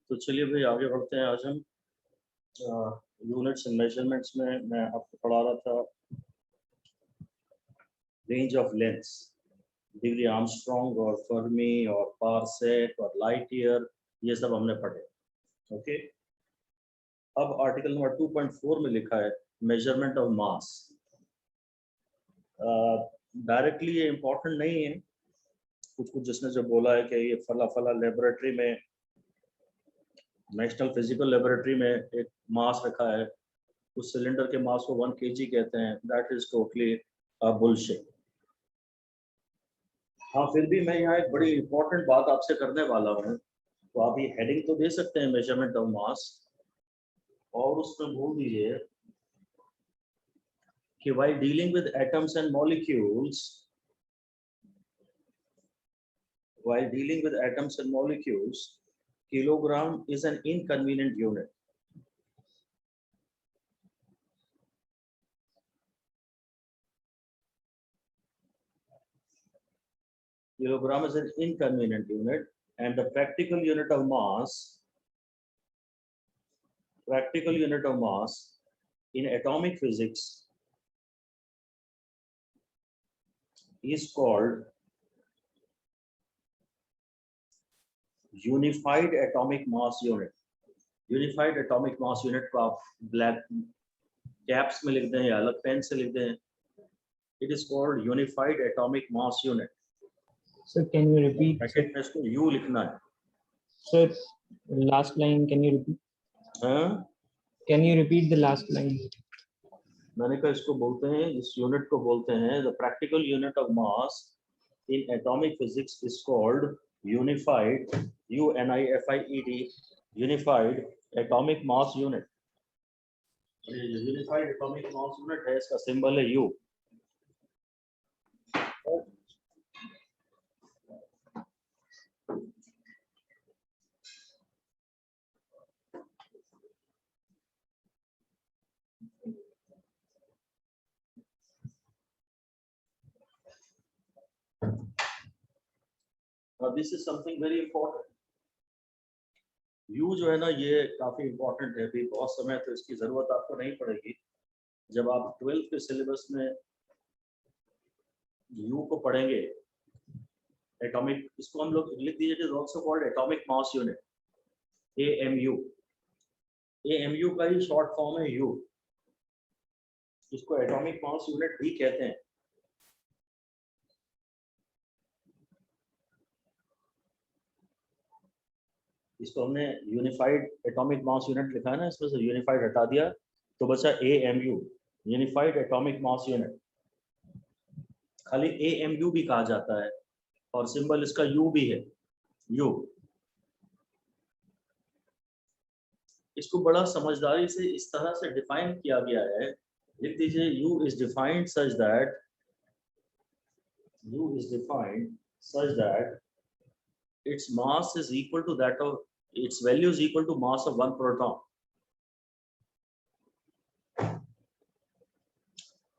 तो चलिए भाई आगे बढ़ते हैं। आज हम यूनिट्स एंड मेजरमेंट्स में मैं आपको पढ़ा रहा था range of lengths, degree Armstrong और फर्मी और पारसेक और लाइट ईयर, ये सब हमने पढ़े। ओके, अब आर्टिकल नंबर 2.4 में लिखा है मेजरमेंट ऑफ मास। डायरेक्टली ये इम्पोर्टेंट नहीं है, कुछ कुछ जिसने जो बोला है कि ये फला फला लेबोरेटरी में, नेशनल फिजिकल लेबोरेटरी में एक मास रखा है, उस सिलेंडर के मास को 1 kg कहते हैं, दैट इज टोटली बुलशिट। हाँ, फिर भी मैं यहाँ एक बड़ी इंपॉर्टेंट बात आपसे करने वाला हूँ, तो आप ये हेडिंग तो दे सकते हैं मेजरमेंट ऑफ मास, और उसमें बोल दीजिए कि while dealing with atoms and molecules, kilogram is an inconvenient unit. Kilogram is an inconvenient unit, and the practical unit of mass in atomic physics is called unified atomic mass unit. Unified atomic mass unit को आप black caps में लिख दें या अलग pen से लिख दें, it is called unified atomic mass unit. Sir, can you repeat? Bracket में इसको U लिखना है। Sir, last line, can you repeat? हाँ, Can you repeat the last line? मैंने कहा इसको बोलते हैं, इस यूनिट को बोलते हैं the practical unit of mass in atomic physics is called unified, UNIFIED, unified atomic mass unit. Unified atomic mass unit है, इसका सिंबल है U. This is something very important. U जो है ना, ये काफी इंपॉर्टेंट है. अभी बहुत समय तो इसकी जरूरत आपको नहीं पड़ेगी. जब आप 12th के सिलेबस में U को पढ़ेंगे, एटॉमिक, इसको हम लोग लिख दीजिए, it is also called atomic mass unit, AMU. AMU का ही शॉर्ट फॉर्म है U. इसको एटॉमिक मास यूनिट भी कहते हैं. इसको हमने यूनिफाइड एटॉमिक मास यूनिट लिखा है ना, इसमें से यूनिफाइड हटा दिया तो बचा AMU, unified atomic mass unit. खाली AMU भी कहा जाता है और सिंबल इसका U भी है, U. इसको बड़ा समझदारी से इस तरह से डिफाइन किया गया है, लिख दीजिए U is defined such that its mass is equal to that of, its value is equal to mass of 1 proton.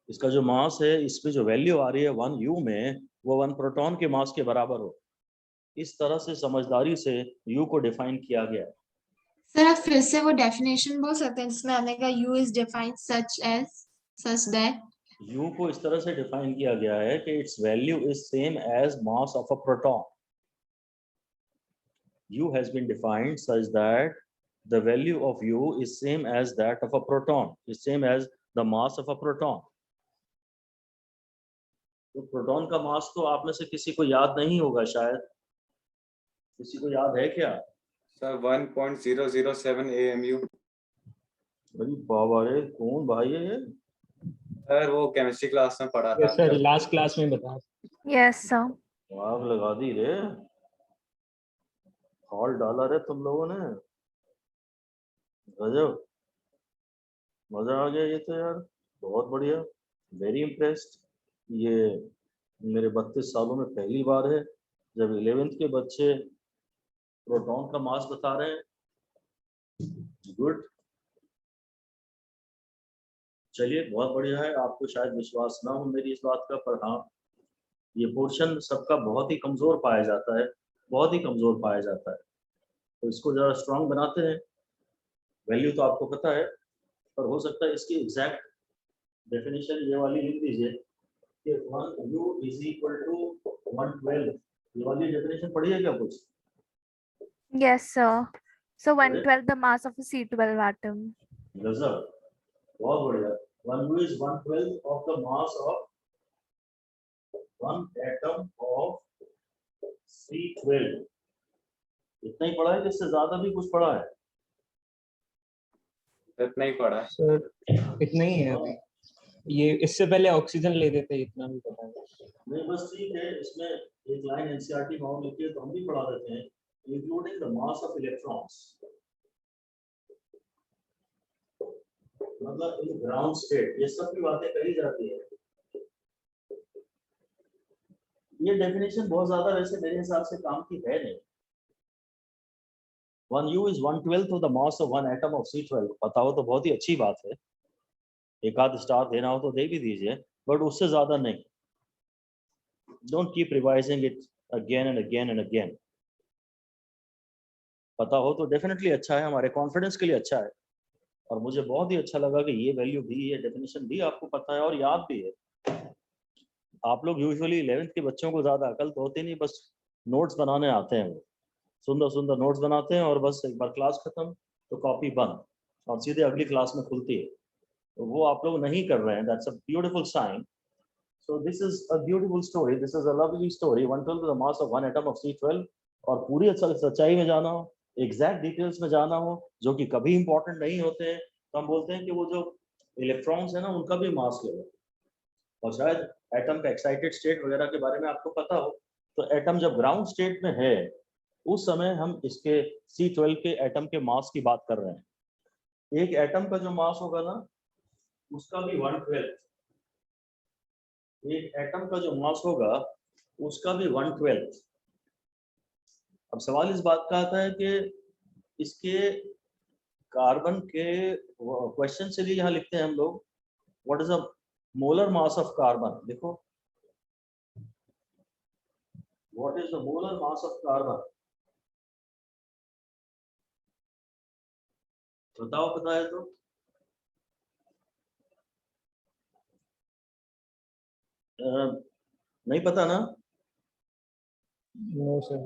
इसका जो मास है, इसमें जो वैल्यू आ रही है 1U में, वो 1 प्रोटॉन के मास के बराबर हो. इस तरह से समझदारी से U को डिफाइन किया गया है. सर आप फिर से वो डेफिनेशन बोल सकते हैं जिसमें आने का U is defined such that. U को इस तरह से डिफाइन किया गया है कि its value is same as mass of a proton. U has been defined such that the value of U is same as that of a proton, is same as the mass of a proton. तो proton का मास तो आप में से किसी को याद नहीं होगा शायद. किसी को याद है क्या? Sir 1.007 AMU. अरे बाबा रे, कौन भाई है ये? सर वो केमिस्ट्री क्लास में पढ़ा था. Yes, sir, last class में बता. Yes, sir. आग लगा दी रे, हॉल डाला रे तुम लोगों ने. गजब, मजा आ गया ये तो यार, बहुत बढ़िया, वेरी इम्प्रेस्ड. ये मेरे 32 सालों में पहली बार है जब 11th के बच्चे प्रोटॉन का मास बता रहे हैं. गुड, चलिए बहुत बढ़िया है. आपको शायद विश्वास ना हो मेरी इस बात का, पर हाँ, ये पोर्शन सबका बहुत ही कमजोर पाया जाता है, बहुत ही कमजोर पाया जाता है. तो इसको ज़रा स्ट्रांग बनाते हैं। वैल्यू तो आपको पता है, पर हो सकता है इसकी एग्जैक्ट डेफिनेशन ये वाली लिख दीजिए कि 1u इज इक्वल टू 112। ये वाली डेफिनेशन पढ़ी है क्या कुछ? Yes, sir. So अरे 112 the mass of a C12 atom. गजब, बहुत बढ़िया। 1u is 1/12 of the mass of one atom of C12। इतना ही पढ़ा है कि इससे ज्यादा भी कुछ पढ़ा है? इतना ही पढ़ा है। सर इतना ही है अभी, ये इससे पहले ऑक्सीजन लेते थे, इतना भी पता है। नहीं बस ठीक है, इसमें एक लाइन एनसीईआरटी में और लिखी है तो हम भी पढ़ा देते हैं, including the mass of electrons, मतलब इन ग्राउंड स्टेट, ये सब की बातें कही जाती है। ये डेफिनेशन बहुत ज्यादा वैसे मेरे हिसाब से काम की है नहीं। 1u is 1/12 of the mass of one atom of C12। पता हो तो बहुत ही अच्छी बात है, एक आध स्टार देना हो तो दे भी दीजिए, बट उससे ज्यादा नहीं। Don't keep revising it again and again and again. पता हो तो डेफिनेटली अच्छा है, हमारे कॉन्फिडेंस के लिए अच्छा है। और मुझे बहुत ही अच्छा लगा कि ये वैल्यू भी, ये डेफिनेशन भी आपको पता है और याद भी है। आप लोग यूजुअली 11th के बच्चों को ज्यादा अकल तो होती नहीं, बस नोट्स बनाने आते हैं, वो सुंदर सुंदर नोट्स बनाते हैं और बस एक बार क्लास खत्म तो कॉपी बंद और सीधे अगली क्लास में खुलती है। तो वो आप लोग नहीं कर रहे हैं, that's a beautiful sign. So this is a beautiful story. This is a lovely story. 1/12 the mass of one atom of C12। और पूरी सच्चाई में जाना हो, एग्जैक्ट डिटेल्स में जाना हो, जो कि कभी इंपॉर्टेंट नहीं होते हैं, तो हम बोलते हैं कि वो जो इलेक्ट्रॉन्स है ना, उनका भी मास ले लो। और शायद एटम का एक्साइटेड स्टेट वगैरह के बारे में आपको पता हो, तो एटम जब ग्राउंड स्टेट में है उस समय हम इसके C12 के एटम के मास की बात कर रहे हैं। एक एटम का जो मास होगा ना, उसका भी 1/12, एक एटम का जो मास होगा उसका भी 1/12। अब सवाल इस बात का आता है कि इसके कार्बन के क्वेश्चन से लिए यहाँ लिखते हैं हम लोग, what is a molar mass of carbon. देखो, what is the molar mass of carbon, बताओ, पता है तो? नहीं पता ना? No sir.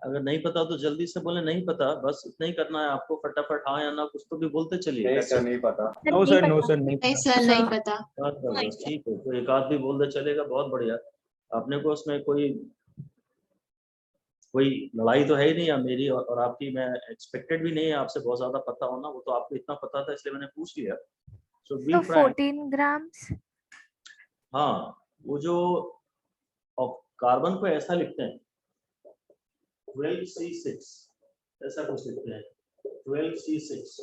अगर नहीं पता तो जल्दी से बोले नहीं पता, बस इतना ही करना है आपको, फटाफट हाँ या ना कुछ तो भी बोलते चलिए। नहीं सर, नहीं पता। नो सर, नो सर, नहीं नहीं पता। सर, नहीं पता। बस ठीक है, तो एक आध भी बोल दे चलेगा, बहुत बढ़िया। आपने को उसमें कोई लड़ाई तो है ही नहीं, या मेरी और आपकी, मैं एक्सपेक्टेड भी नहीं है आपसे बहुत ज्यादा पता होना, वो तो आपको इतना पता था इसलिए मैंने पूछ लिया। सो बी So फ्रैंक। 14 grams. हाँ, वो जो कार्बन को ऐसा लिखते हैं 12C6, ऐसा कुछ लिखते हैं 12C6,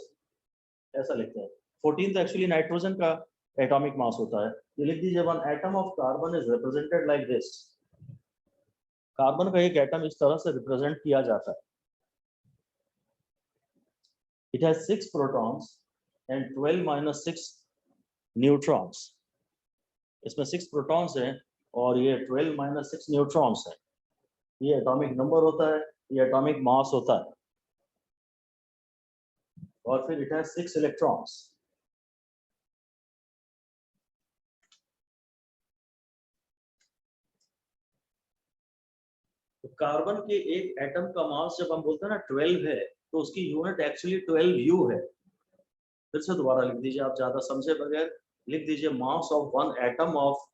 ऐसा लिखते हैं। 14 तो एक्चुअली नाइट्रोजन का एटॉमिक मास होता है। ये लिख दीजिए, one atom of carbon is represented like this. Carbon का एक एटम इस तरह से रिप्रेजेंट किया जाता है। It has 6 protons and 12 - 6 neutrons. इसमें 6 प्रोटॉन्स हैं और ये 12 - 6 न्यूट्रॉन्स हैं। ये एटॉमिक नंबर होता है, ये एटॉमिक मास होता है। और फिर इट हैज 6 इलेक्ट्रॉन्स। तो कार्बन के एक एटम का मास जब हम बोलते हैं ना 12 है, तो उसकी यूनिट एक्चुअली 12U है। फिर से दोबारा लिख दीजिए, आप ज्यादा समझे बगैर लिख दीजिए, mass of one atom of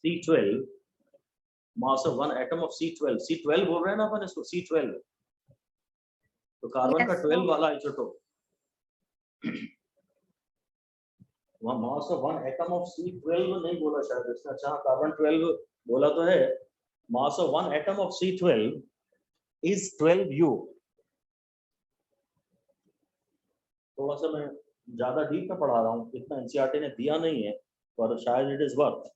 C12, mass of one atom of C12। C12 बोल रहे हैं ना अपन इसको, C12। तो कार्बन का Yes, 12 sir. वाला आइसोटोप, वहाँ मास of one atom of C12 नहीं बोला शायद इसने। अच्छा, कार्बन 12 बोला तो है। Mass of one atom of C12 is 12U। थोड़ा सा मैं ज्यादा डीप में पढ़ा रहा हूँ, इतना एनसीईआरटी ने दिया नहीं है, पर शायद इट इज वर्थ।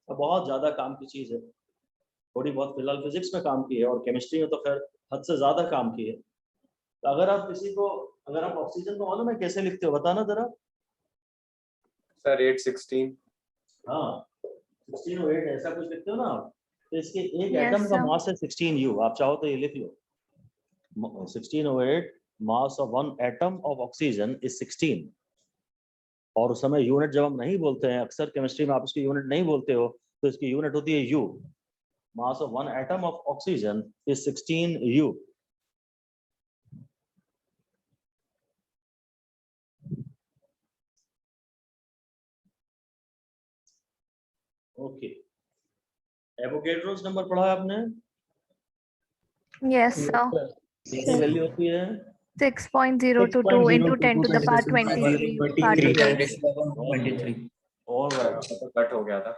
बहुत ज्यादा काम की चीज है। थोड़ी बहुत फिलहाल फिजिक्स में काम की है और केमिस्ट्री में तो खैर हद से ज्यादा काम की है। तो अगर आप ऑक्सीजन को मालूम है कैसे लिखते हो, बताना जरा। सर 816। हाँ, 16 और 8 ऐसा कुछ लिखते हो ना आप। तो इसके एक Yes, एटम का sir. मास है 16U, आप चाहो तो ये लिख लो 1608 मास of one atom of oxygen is 16। और उस समय यूनिट जब हम नहीं बोलते हैं, अक्सर केमिस्ट्री में आप इसकी यूनिट नहीं बोलते हो, तो इसकी यूनिट होती है U। Mass of one atom of oxygen is 16U। Okay, Avogadro's number पढ़ा है आपने? Yes, sir. इसकी वैल्यू होती है 6.022 into 10 to the power 23 particles. 23. और कट हो गया था।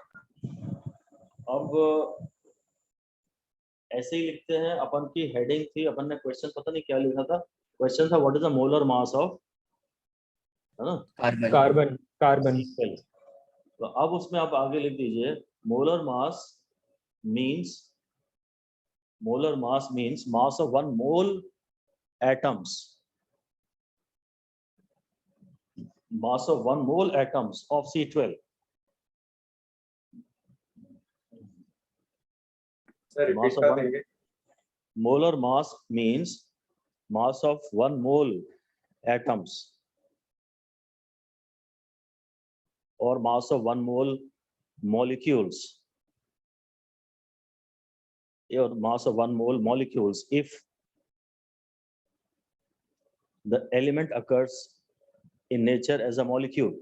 अब ऐसे ही लिखते हैं, अपन की हेडिंग थी, अपन ने क्वेश्चन पता नहीं क्या लिखा था, क्वेश्चन था what is the molar mass of, है ना, कार्बन। तो अब उसमें आप आगे लिख दीजिए molar mass means mass of one mole atoms, mass of 1 mole atoms of C12. Sir repeat कर देंगे? Molar mass means mass of 1 mole atoms or mass of 1 mole molecules, or mass of 1 mole molecules if the element occurs in nature as a molecule.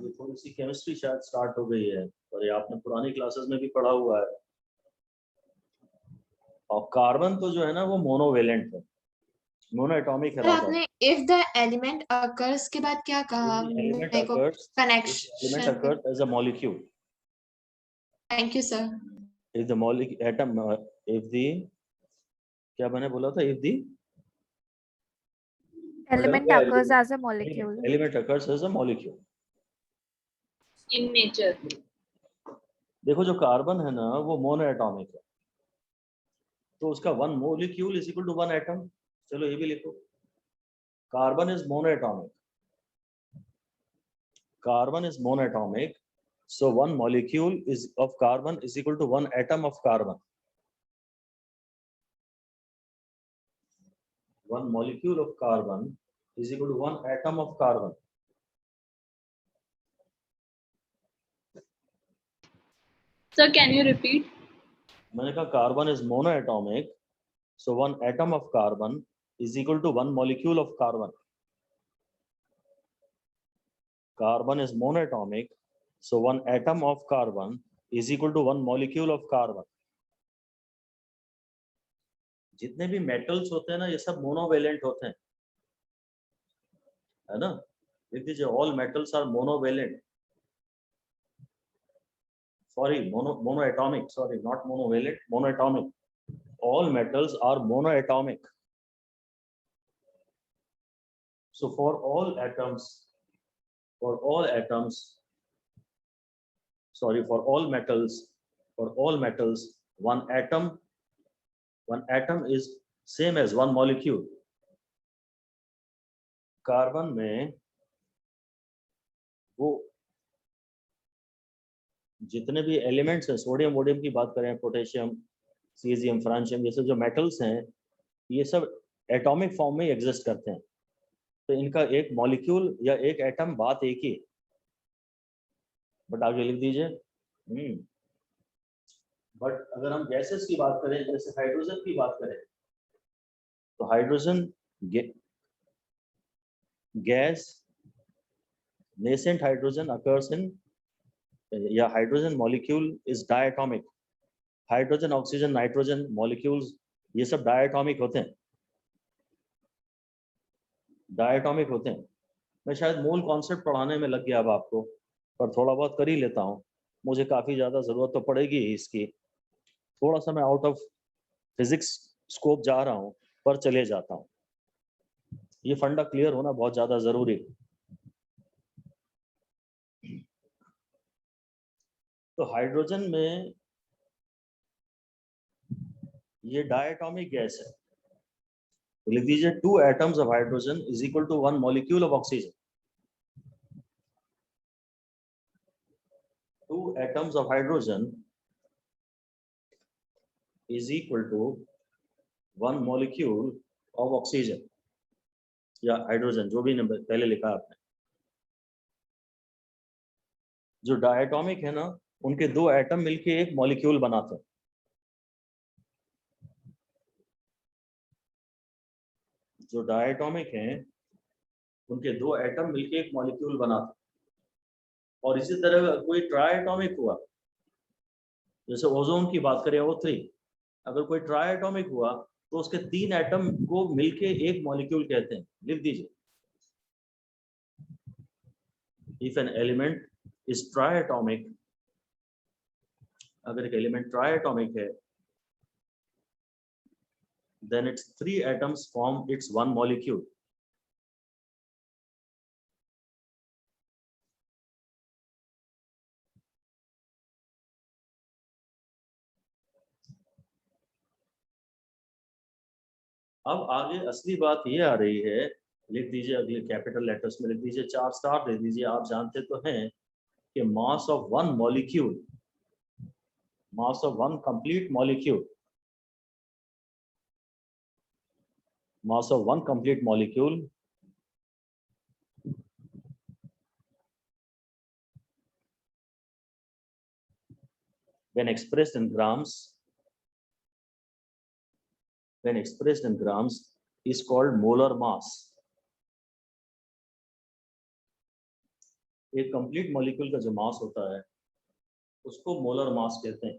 ये थोड़ी C chemistry शायद start हो गई है, और ये आपने पुरानी क्लासेस में भी पढ़ा हुआ है। और कार्बन तो जो है ना वो मोनोवेलेंट है, मोनोएटॉमिक है। आपने if the element occurs के बाद क्या कहा? Element मेरे को occurs connection. as a molecule. Thank you, sir. If the molecule atom, if the क्या मैंने बोला था? If the Element occurs as a molecule. element occurs as a molecule. In nature. देखो जो कार्बन है ना वो मोनोएटॉमिक है, तो उसका 1 molecule is equal to 1 atom। चलो ये भी लिखो, carbon is monoatomic, carbon is monoatomic, so 1 molecule is of carbon is equal to 1 atom of carbon। 1 molecule of carbon is equal to 1 atom of carbon। Sir, can you repeat? मैंने कहा carbon is monoatomic, so 1 atom of carbon is equal to 1 molecule of carbon। Carbon is monoatomic, so 1 atom of carbon is equal to 1 molecule of carbon। जितने भी metals होते हैं ना ये सब monovalent होते हैं, है ना? लिख दीजिए all metals are monovalent, sorry monoatomic, sorry not monovalent, monoatomic. All metals are monoatomic, so for all atoms, for all metals, one atom is same as 1 molecule। Carbon में वो जितने भी एलिमेंट्स हैं, सोडियम वोडियम की बात करें, पोटेशियम, सीजियम, फ्रांशियम, जैसे जो मेटल्स हैं ये सब एटॉमिक फॉर्म में एग्जिस्ट करते हैं, तो इनका एक मॉलिक्यूल या एक एटम बात एक ही। बट आगे लिख दीजिए बट अगर हम गैसेस की बात करें, जैसे हाइड्रोजन की बात करें, तो hydrogen gas, nascent hydrogen occurs in, या hydrogen molecule is diatomic. Hydrogen, oxygen, nitrogen molecules ये सब डायटोमिक होते हैं, डायटोमिक होते हैं। मैं शायद मूल कॉन्सेप्ट पढ़ाने में लग गया अब आपको, पर थोड़ा बहुत कर ही लेता हूँ, मुझे काफ़ी ज़्यादा ज़रूरत तो पड़ेगी ही इसकी। थोड़ा सा मैं आउट ऑफ फिजिक्स स्कोप जा रहा हूँ, पर चले जाता हूँ। ये फंडा क्लियर होना बहुत ज़्यादा ज़रूरी है। तो हाइड्रोजन में ये डायटोमिक गैस है, तो लिख दीजिए 2 atoms of hydrogen is equal to 1 molecule of oxygen. 2 atoms of hydrogen is equal to 1 molecule of oxygen या हाइड्रोजन, जो भी नंबर पहले लिखा आपने। जो डायटॉमिक है ना, उनके 2 एटम मिलके एक मॉलिक्यूल बनाते हैं। जो डायटॉमिक हैं उनके 2 एटम मिलके एक मॉलिक्यूल बनाते हैं। और इसी तरह कोई ट्राइएटॉमिक हुआ, जैसे ओजोन की बात करें O3, अगर कोई ट्राइएटॉमिक हुआ तो उसके 3 एटम को मिलके एक मॉलिक्यूल कहते हैं। लिख दीजिए, if an element is triatomic, अगर एक एलिमेंट ट्राइएटॉमिक है, then its 3 atoms form its 1 molecule. अब आगे असली बात ये आ रही है, लिख दीजिए अगले कैपिटल लेटर्स में लिख दीजिए, 4 स्टार दे दीजिए। आप जानते तो हैं कि मास of 1 molecule, mass of 1 complete molecule, mass of 1 complete molecule when expressed in grams, is called molar mass. एक कंप्लीट मॉलिक्यूल का जो मास होता है उसको मोलर मास कहते हैं।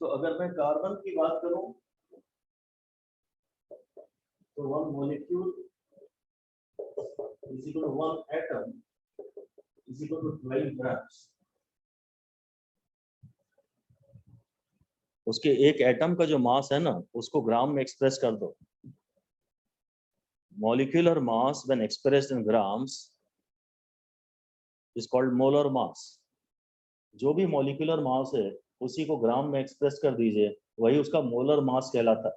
तो अगर मैं कार्बन की बात करूं तो 1 molecule is equal to 1 atom is equal to 12 grams. उसके एक एटम का जो मास है ना, उसको ग्राम में एक्सप्रेस कर दो। Molecular mass when expressed in grams is called molar mass. जो भी मॉलिक्यूलर मास है उसी को ग्राम में एक्सप्रेस कर दीजिए, वही उसका मोलर मास कहलाता है।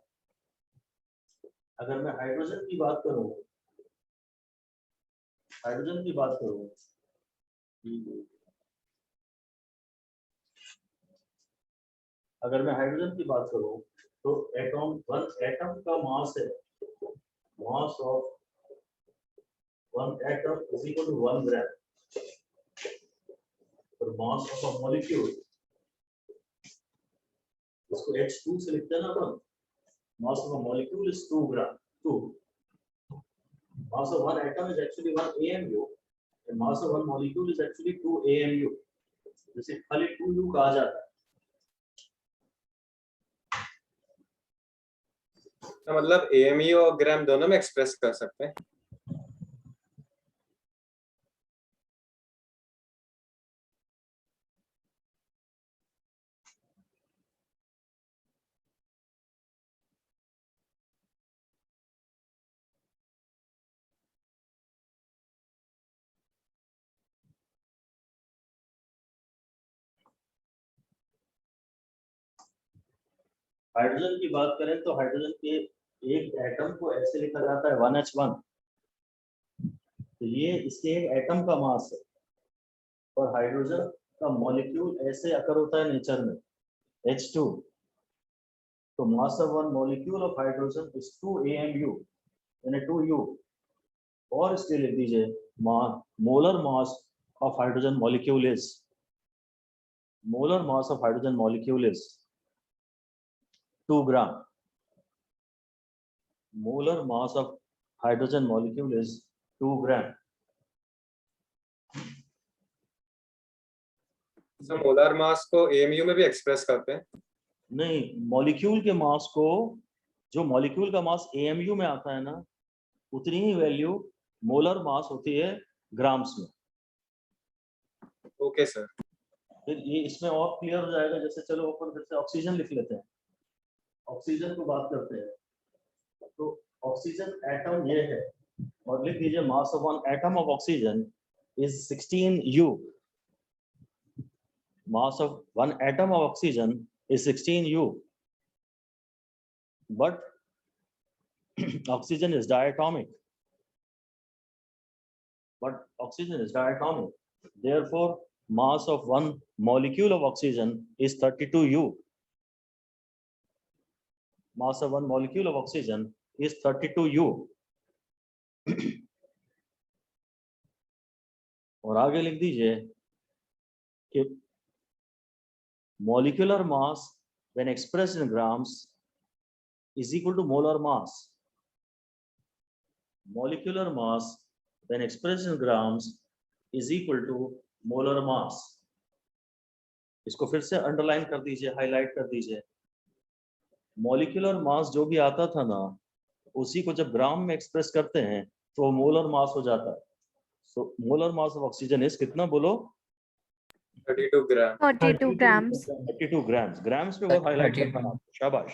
अगर मैं हाइड्रोजन की बात करूं, अगर मैं हाइड्रोजन की बात करूं तो वन एटम का मास है, mass of 1 atom is equal to 1 gram. और मास ऑफ अ मॉलिक्यूल, इसको H2 से लिखते हैं ना अपन, mass of a molecule is 2 gram. 2 mass of 1 atom is actually 1 AMU and mass of 1 molecule is actually 2 AMU, जिसे खाली 2U कहा जाता है। तो मतलब AMU और ग्राम दोनों में एक्सप्रेस कर सकते हैं। हाइड्रोजन की बात करें तो हाइड्रोजन के एक एटम को ऐसे लिखा जाता है 1H1, तो ये इसके एक एटम का मास है। और हाइड्रोजन का मॉलिक्यूल ऐसे अकर होता है नेचर में, H2, तो मास of 1 molecule of hydrogen is 2 AMU यानी 2U। और इसके लिख दीजिए molar mass of hydrogen molecule is, molar mass of hydrogen molecule is 2 gram. Molar mass of hydrogen molecule is 2 gram. तो मोलर मास को AMU में भी एक्सप्रेस करते हैं? नहीं, मॉलिक्यूल के मास को, जो मॉलिक्यूल का मास AMU में आता है ना, उतनी ही वैल्यू मोलर मास होती है ग्राम्स में। Okay sir. फिर ये इसमें और क्लियर हो जाएगा। जैसे चलो अपन फिर से ऑक्सीजन लिख लेते हैं, ऑक्सीजन को बात करते हैं। तो ऑक्सीजन एटम ये है, और लिख दीजिए mass of 1 atom of oxygen is 16U। Mass of 1 atom of oxygen is 16U, but oxygen is diatomic. but oxygen is diatomic. Therefore, mass of one molecule of oxygen is 32 U. Mass of one molecule of oxygen is 32 U. और आगे लिख दीजिए कि molecular mass when expressed in grams is equal to molar mass. Molecular mass when expressed in grams is equal to molar mass. इसको फिर से underline कर दीजिए, हाईलाइट कर दीजिए. मॉलिक्यूलर मास जो भी आता था ना, उसी को जब ग्राम में एक्सप्रेस करते हैं तो वो मोलर मास हो जाता है. So molar mass of oxygen is कितना बोलो? 32 ग्राम. 32 grams. 32 ग्राम्स. ग्राम्स पे बहुत हाईलाइट करना है. शाबाश.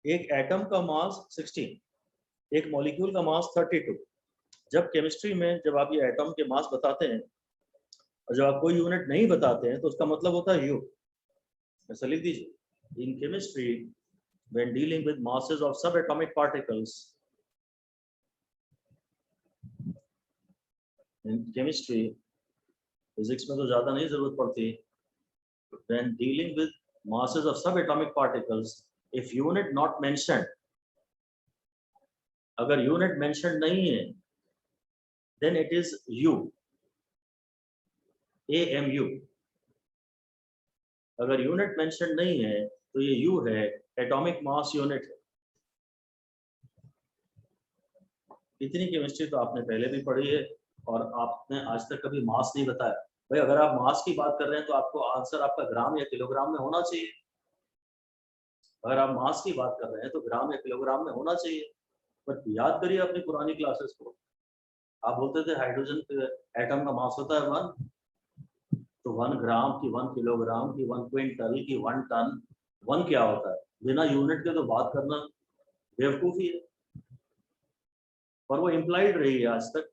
एक एटम का मास 16, एक मॉलिक्यूल का मास 32. जब केमिस्ट्री में जब आप ये एटम के मास बताते हैं और जब आप कोई यूनिट नहीं बताते हैं तो उसका मतलब होता है यू. ऐसा लिख दीजिए. In chemistry, when dealing with masses of subatomic particles, in chemistry, physics में तो ज़्यादा नहीं ज़रूरत पड़ती. When dealing with masses of subatomic particles, if unit not mentioned, अगर unit mentioned नहीं है, then it is U. AMU. अगर यूनिट मेंशन नहीं है तो ये U है, एटॉमिक मास यूनिट है. इतनी केमिस्ट्री तो आपने पहले भी पढ़ी है और आपने आज तक कभी मास नहीं बताया. भाई अगर आप मास की बात कर रहे हैं तो आपको आंसर आपका ग्राम या किलोग्राम में होना चाहिए. अगर आप मास की बात कर रहे हैं तो ग्राम या किलोग्राम में होना चाहिए. बट याद करिए अपनी पुरानी क्लासेस को. आप बोलते थे हाइड्रोजन के एटम का मास होता है 1, तो 1 ग्राम की 1 किलोग्राम की 1 क्विंटल की 1 टन 1 क्या होता है? बिना यूनिट के तो बात करना बेवकूफी है. पर वो इम्प्लाइड रही है आज तक.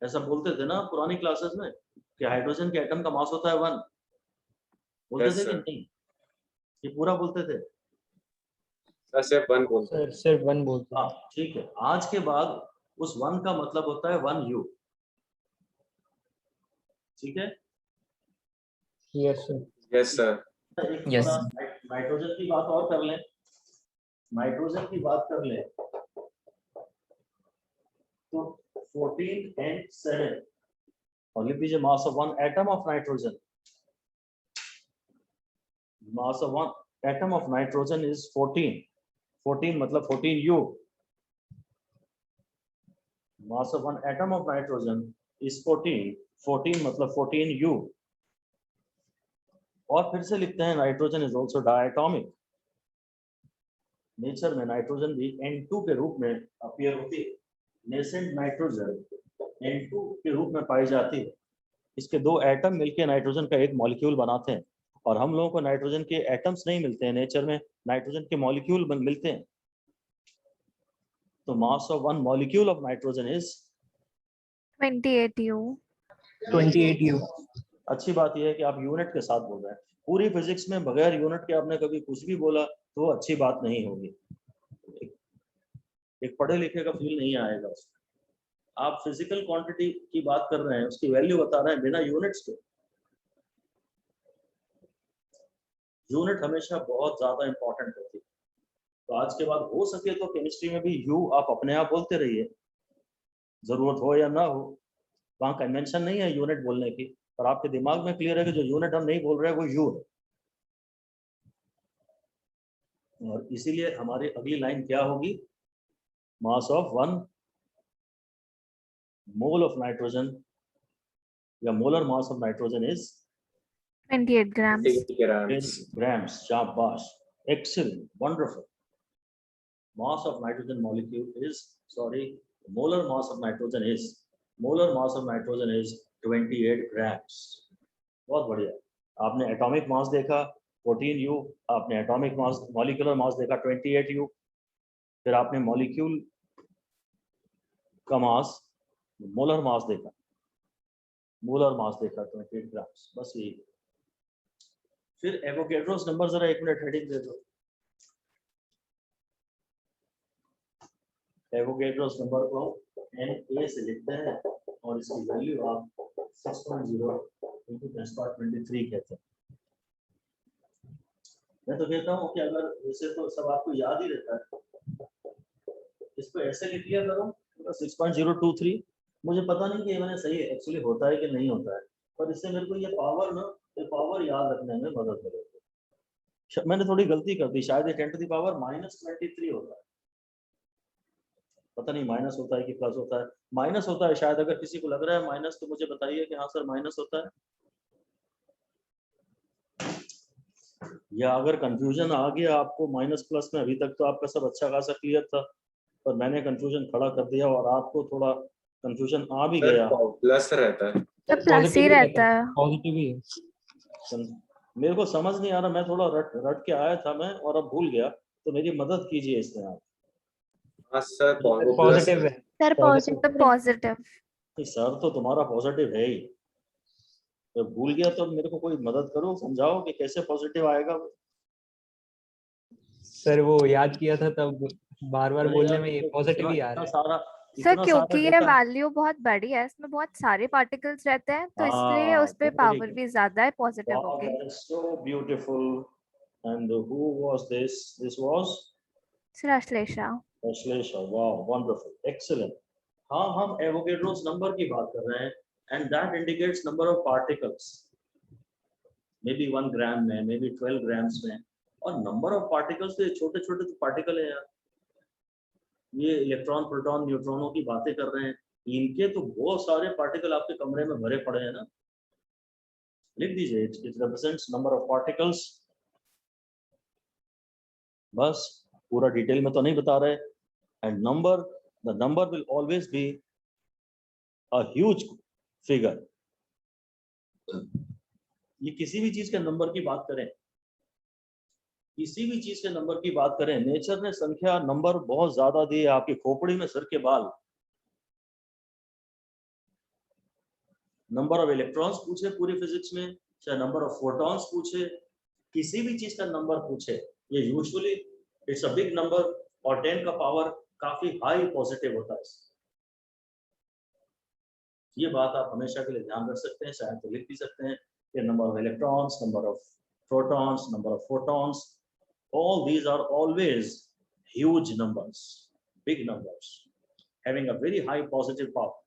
ऐसा बोलते थे ना पुरानी क्लासेस में कि हाइड्रोजन के एटम का मास होता है 1. बोलते Yes, थे कि sir. नहीं? ये पूरा बोलते थे. सिर्फ 1 बोलते हैं. सिर्फ 1 बोलते हैं. हाँ ठीक है. आज के बाद उस 1 का मतलब होता है 1 U. ठीक है. Yes sir. Yes, sir. एक Yes. थोड़ा नाइट्रोजन की बात और कर लें. नाइट्रोजन की बात कर लें तो 14 and 7 और लिख दीजिए mass of 1 atom of nitrogen. Mass of 1 atom of nitrogen is 14. 14 मतलब 14 U. Mass of 1 atom of nitrogen is 14. 14 मतलब 14 U. और फिर से लिखते हैं nitrogen is also diatomic. Nature में नाइट्रोजन भी N2 के रूप में अपीयर होती है. नेसेंट नाइट्रोजन N2 के रूप में पाई जाती है. इसके 2 एटम मिलकर नाइट्रोजन का एक मॉलिक्यूल बनाते हैं. और हम लोगों को नाइट्रोजन के एटम्स नहीं मिलते हैं. नेचर में नाइट्रोजन के मॉलिक्यूल मिलते हैं. तो मास of 1 molecule of nitrogen is 28 U. 28 U. अच्छी बात यह है कि आप यूनिट के साथ बोल रहे हैं. पूरी फिजिक्स में बगैर यूनिट के आपने कभी कुछ भी बोला तो अच्छी बात नहीं होगी. एक पढ़े लिखे का फील नहीं आएगा उसमें. आप फिजिकल क्वांटिटी की बात कर रहे हैं, उसकी वैल्यू बता रहे हैं बिना यूनिट्स के. यूनिट हमेशा बहुत ज्यादा इंपॉर्टेंट होती है. तो आज के बाद हो सके तो केमिस्ट्री में भी यू आप अपने आप बोलते रहिए, जरूरत हो या ना हो. वहाँ कन्वेंशन नहीं है यूनिट बोलने की, पर आपके दिमाग में क्लियर है कि जो यूनिट हम नहीं बोल रहे हैं वो यू है. और इसीलिए हमारी अगली लाइन क्या होगी? Mass of 1 mole of nitrogen या molar mass of nitrogen is 28 grams. 8 grams. grams. शाबाश. Excellent. Wonderful. Mass of nitrogen molecule is, sorry, molar mass of nitrogen is 28 grams. बहुत बढ़िया. आपने एटॉमिक मास देखा 14 U, आपने atomic mass molecular mass देखा 28 U, फिर आपने मॉलिक्यूल का मास मोलर मास देखा 28 ग्राम्स. बस यही. फिर एवोगैड्रोस नंबर जरा 1 मिनट हेडिंग दे दो. एवोगैड्रोस नंबर को Na से लिखते हैं और इसकी वैल्यू आप 6.0 into 10⁻23 कहते हैं। मैं तो कहता हूँ कि अगर वैसे तो सब आपको याद ही रहता है, इसको ऐसे लिख लिया करो 6.023। मुझे पता नहीं कि मैंने सही एक्चुअली होता है कि नहीं होता है, पर इससे मेरे को ये पावर याद रखने में मदद मिलेगी। मैंने थोड़ी गलती कर दी, शायद ये 10⁻23 होता है, पता नहीं माइनस होता है कि प्लस होता है। माइनस होता है शायद, अगर किसी को लग रहा है माइनस तो मुझे बताइए कि हाँ सर माइनस होता है, या अगर कंफ्यूजन आ गया आपको माइनस प्लस में। अभी तक तो आपका सब अच्छा खासा क्लियर था, पर मैंने कंफ्यूजन खड़ा कर दिया और आपको थोड़ा कंफ्यूजन आ भी गया। प्लस रहता है, तो प्लस ही रहता है। पॉजिटिव ही। मेरे को समझ नहीं आ रहा, मैं थोड़ा रट के आया था मैं और अब भूल गया, तो मेरी मदद कीजिए इसमें आप। हाँ सर पॉजिटिव है सर पॉजिटिव। सर तो तुम्हारा पॉजिटिव है ही, तो भूल गया तो मेरे को कोई मदद करो, समझाओ कि कैसे पॉजिटिव आएगा। सर वो याद किया था तब बार बार बोलने में ये पॉजिटिव ही आ रहा है। सर क्योंकि ये वैल्यू बहुत बड़ी है, इसमें बहुत सारे पार्टिकल्स रहते हैं, तो इसलिए उस पे पावर भी ज्यादा है पॉजिटिव होगी। So beautiful. And who was this? This was sir Ashlesha. Ashlesha. Wow, wonderful, excellent. हाँ, हम एवोगैड्रोस नंबर की बात कर रहे हैं, and that indicates number of particles. Maybe 1 gram में, maybe 12 grams में, और number of particles तो छोटे-छोटे तो पार्टिकल है यार। ये इलेक्ट्रॉन, प्रोटॉन, न्यूट्रॉनों की बातें कर रहे हैं, इनके तो बहुत सारे पार्टिकल आपके कमरे में भरे पड़े हैं ना। लिख दीजिए, it represents number of particles. बस पूरा डिटेल में तो नहीं बता रहे। And the number will always be a huge figure. ये किसी भी चीज के नंबर की बात करें, किसी भी चीज के नंबर की बात करें, नेचर ने संख्या नंबर बहुत ज्यादा दी है। आपकी खोपड़ी में सिर के बाल, नंबर ऑफ इलेक्ट्रॉन्स पूछे पूरी फिजिक्स में, चाहे नंबर ऑफ फोटॉन्स पूछे, किसी भी चीज का नंबर पूछे, ये usually it's a big number, और 10 का पावर काफी हाई पॉजिटिव होता है। ये बात आप हमेशा के लिए ध्यान रख सकते हैं, शायद तो लिख भी सकते हैं कि number of electrons, number of protons, number of photons, all these are always huge numbers, big numbers, having a very high positive power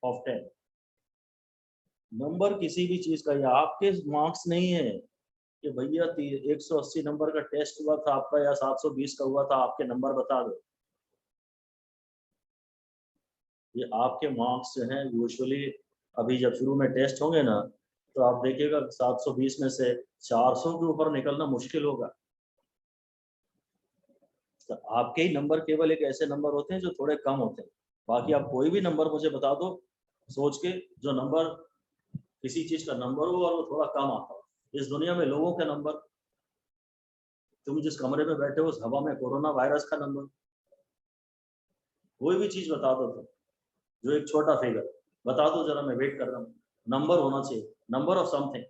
of 10. Number किसी भी चीज का, या आपके मार्क्स नहीं है कि भैया 180 नंबर का टेस्ट हुआ था आपका या 720 का हुआ था, आपके नंबर बता दो। ये आपके मार्क्स जो हैं यूजुअली अभी जब शुरू में टेस्ट होंगे ना, तो आप देखिएगा 720 में से 400 के ऊपर निकलना मुश्किल होगा। तो आपके ही नंबर केवल एक ऐसे नंबर होते हैं जो थोड़े कम होते हैं। बाकी आप कोई भी नंबर मुझे बता दो सोच के, जो नंबर किसी चीज का नंबर हो और वो थोड़ा कम आता हो। इस दुनिया में लोगों के नंबर, तुम जिस कमरे में बैठे हो उस हवा में कोरोना वायरस का नंबर, कोई भी चीज बता दो तुम, जो एक छोटा फिगर बता दो जरा, मैं वेट कर रहा हूँ। नंबर होना चाहिए, नंबर ऑफ समथिंग।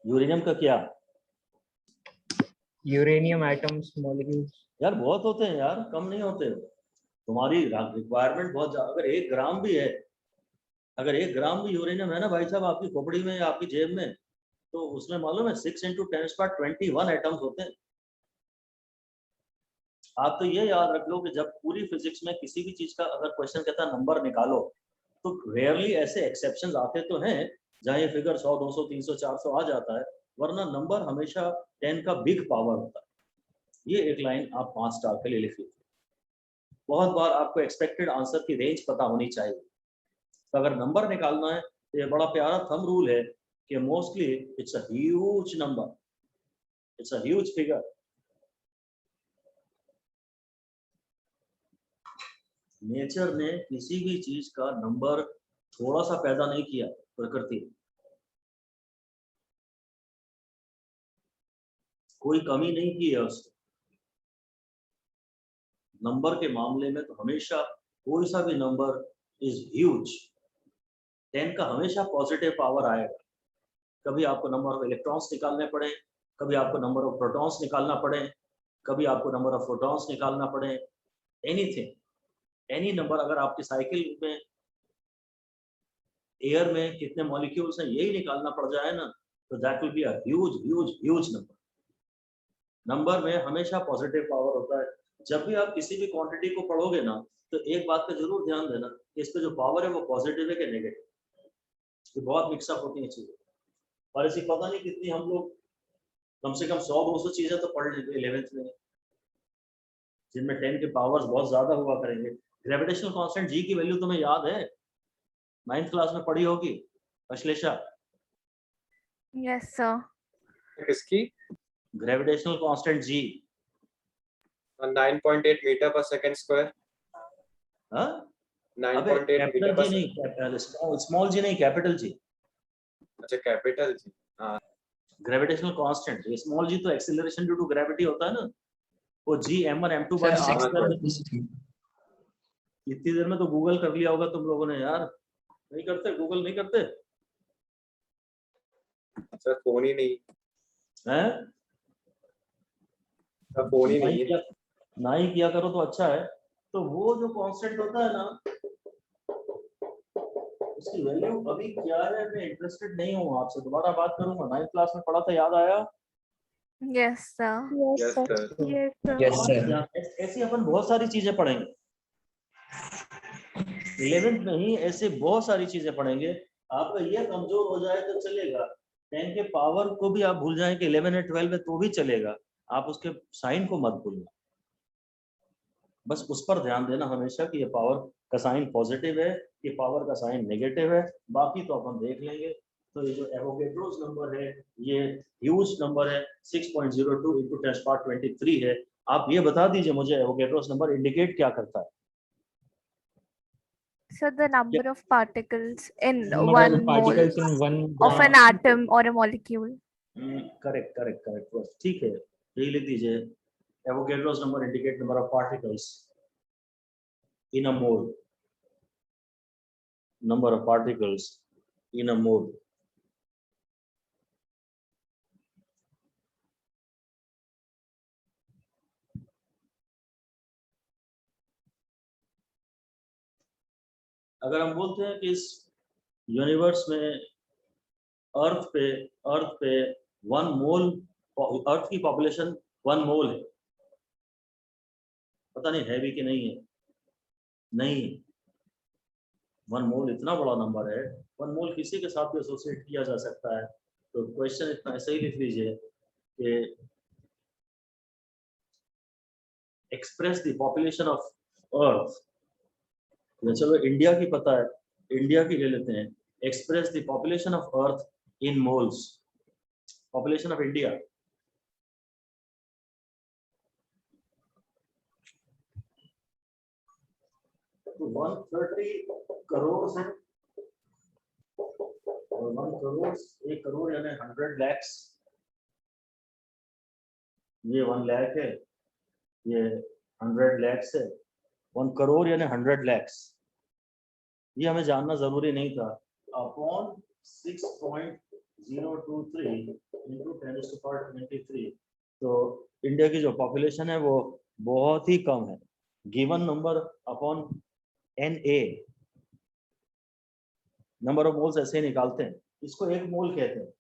यूरेनियम का क्या? यूरेनियम एटम्स, मॉलिक्यूल्स यार बहुत होते हैं यार, कम नहीं होते। तुम्हारी रिक्वायरमेंट बहुत ज्यादा। अगर 1 ग्राम भी है, अगर 1 ग्राम भी यूरेनियम है ना भाई साहब आपकी खोपड़ी में या आपकी जेब में, तो उसमें मालूम है 6 × 10⁻21 एटम्स होते हैं। आप तो ये याद रख लो कि जब पूरी फिजिक्स में किसी भी चीज का अगर क्वेश्चन कहता है नंबर निकालो, तो रेयरली ऐसे एक्सेप्शंस आते तो हैं जहाँ ये फिगर 100, 200, 300, 400 आ जाता है, वरना नंबर हमेशा 10 का बिग पावर होता है। ये एक लाइन आप 5 स्टार के लिए लिख लीजिए। बहुत बार आपको एक्सपेक्टेड आंसर की रेंज पता होनी चाहिए। तो अगर नंबर निकालना है तो ये बड़ा प्यारा थंब रूल है कि mostly it's a huge number, it's a huge figure. Nature ने किसी भी चीज का नंबर थोड़ा सा पैदा नहीं किया, प्रकृति कोई कमी नहीं की है उससे। नंबर के मामले में तो हमेशा कोई सा भी नंबर इज ह्यूज। 10 का हमेशा पॉजिटिव पावर आएगा। कभी आपको नंबर ऑफ इलेक्ट्रॉन्स निकालने पड़े, कभी आपको नंबर ऑफ प्रोटॉन्स निकालना पड़े, कभी आपको नंबर ऑफ प्रोटॉन्स निकालना पड़े, एनीथिंग, एनी नंबर, अगर आपकी साइकिल में एयर में कितने मॉलिक्यूल्स हैं यही निकालना पड़ जाए ना, तो that will be a huge huge huge number. Number में हमेशा पॉजिटिव पावर होता है। जब भी आप किसी भी क्वांटिटी को पढ़ोगे ना, तो एक बात पे जरूर ध्यान देना, इस पे जो पावर है वो पॉजिटिव है कि नेगेटिव। ये बहुत मिक्सअप होती है चीजें, और ऐसी पता नहीं कितनी हम लोग कम से कम 100-200 चीजें तो पढ़ लेंगे 11th में, जिनमें 10 के पावर्स बहुत ज्यादा हुआ करेंगे। ग्रेविटेशनल कांस्टेंट जी की वैल्यू तुम्हें याद है, 9th क्लास में पढ़ी होगी अश्लेषा? Yes sir. किसकी? ग्रेविटेशनल कांस्टेंट जी 9.8 मीटर पर सेकंड स्क्वायर। हाँ, 9.8 कैपिटल मीटर जी पर नहीं, स्मॉल जी नहीं, कैपिटल जी। अच्छा कैपिटल जी। हाँ ग्रेविटेशनल कांस्टेंट, ये स्मॉल जी तो एक्सीलरेशन ड्यू टू ग्रेविटी होता है ना, वो G m1 m2 by sir r square. 6.3 इतनी देर में तो गूगल कर लिया होगा तुम लोगों ने यार, नहीं करते? गूगल नहीं करते सर, फोन ही नहीं, हैं? सर फोन ही नहीं है। ना ही किया करो तो अच्छा है। तो वो जो कांस्टेंट होता है ना, उसकी वैल्यू अभी क्या है मैं इंटरेस्टेड नहीं हूँ, आपसे दोबारा बात करूंगा। 9th क्लास में पढ़ा था, याद आया? Yes sir. Yes sir. Yes sir. ऐसी अपन बहुत सारी चीजें पढ़ेंगे 11th में ही, ऐसे बहुत सारी चीजें पढ़ेंगे। आपका ये कमजोर हो जाए तो चलेगा, 10 के पावर को भी आप भूल जाएं कि 11 है 12 है तो भी चलेगा, आप उसके साइन को मत भूलना। बस उस पर ध्यान देना हमेशा कि ये पावर का साइन पॉजिटिव है, ये पावर का साइन नेगेटिव है, बाकी तो अपन देख लेंगे। तो ये जो एवोगैड्रोस नंबर है, ये ह्यूज नंबर है, 6.02 इंटू 10⁻23 है। आप ये बता दीजिए मुझे, एवोगैड्रोस नंबर इंडिकेट क्या करता है? So the number of particles in Number one of mole particles in 1 of gram. an atom or a molecule. Correct correct correct, बस ठीक है, यही लिख दीजिए। Avogadro's number indicate number of particles in a mole, number of particles in a mole. अगर हम बोलते हैं कि इस यूनिवर्स में अर्थ पे 1 मोल, अर्थ की पॉपुलेशन 1 मोल है, पता नहीं है भी कि नहीं है, नहीं, 1 मोल इतना बड़ा नंबर है, 1 मोल किसी के साथ भी एसोसिएट किया जा सकता है। तो क्वेश्चन इतना ऐसे ही लिख लीजिए कि express the population of earth, चलो इंडिया की पता है, इंडिया की ले लेते हैं। Express the population of earth in moles, population of India. तो 130 करोड़ से, और 1 करोड़, 1 करोड़ यानी 100 lakhs, ये 1 लाख है, ये 100 lakhs है। 1 करोड़ यानी 100 lakhs, ये हमें जानना जरूरी नहीं था। अपॉन 6.023 इंटू 10⁻23, तो इंडिया की जो पॉपुलेशन है वो बहुत ही कम है। Given number upon Na, number of moles ऐसे ही निकालते हैं, इसको 1 मोल कहते हैं।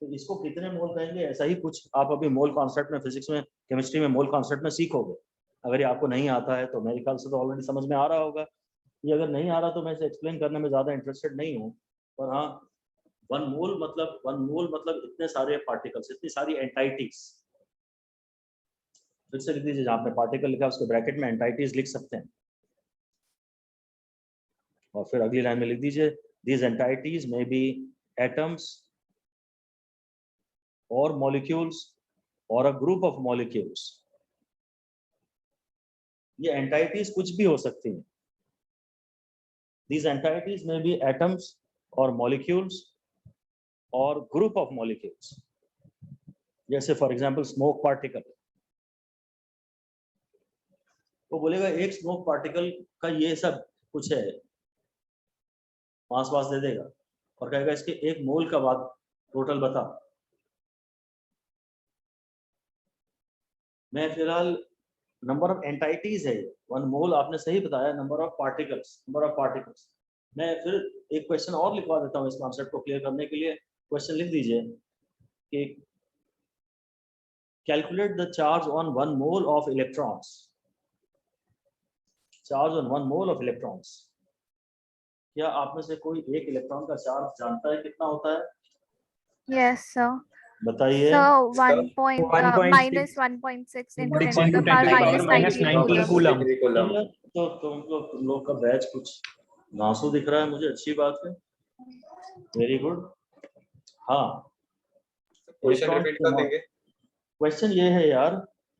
तो इसको कितने मोल कहेंगे, ऐसा ही कुछ आप अभी मोल कॉन्सेप्ट में, फिजिक्स में, केमिस्ट्री में मोल कॉन्सेप्ट में सीखोगे। अगर ये आपको नहीं आता है तो मेरे ख्याल से तो ऑलरेडी समझ में आ रहा होगा। ये अगर नहीं आ रहा तो मैं इसे एक्सप्लेन करने में ज़्यादा इंटरेस्टेड नहीं हूँ, पर हाँ, 1 मोल मतलब इतने सारे पार्टिकल्स, इतनी सारी एंटाइटीज। फिर से लिख दीजिए, जहाँ पे पार्टिकल लिखा है उसके ब्रैकेट में एंटाइटीज लिख सकते हैं, और फिर अगली लाइन में लिख दीजिए, these entities may be atoms और मॉलिक्यूल्स और अ ग्रुप ऑफ मॉलिक्यूल्स। ये एंटाइटीज कुछ भी हो सकती हैं। These entities may be atoms or molecules or group of molecules. जैसे फॉर एग्जाम्पल स्मोक पार्टिकल, वो बोलेगा एक स्मोक पार्टिकल का ये सब कुछ है, मास दे देगा और कहेगा इसके 1 मोल का बात टोटल बता। मैं फिलहाल नंबर ऑफ एंटाइटीज है, 1 मोल आपने सही बताया, नंबर ऑफ पार्टिकल्स। मैं फिर एक क्वेश्चन और लिखवा देता हूँ इस कॉन्सेप्ट को क्लियर करने के लिए। क्वेश्चन लिख दीजिए कि calculate the charge on 1 mole of electrons. Charge on 1 mole of electrons. क्या आप में से कोई एक इलेक्ट्रॉन का चार्ज जानता है कितना होता है? Yes, sir. बताइए। So -1.6 -1.6 into 10 to the into 10 power to the power -19 -19 coulomb. coulomb. तो तुम लोग का बैच कुछ नासू दिख रहा है मुझे, अच्छी बात है, वेरी गुड। हाँ, क्वेश्चन रिपीट कर देंगे। क्वेश्चन ये है यार,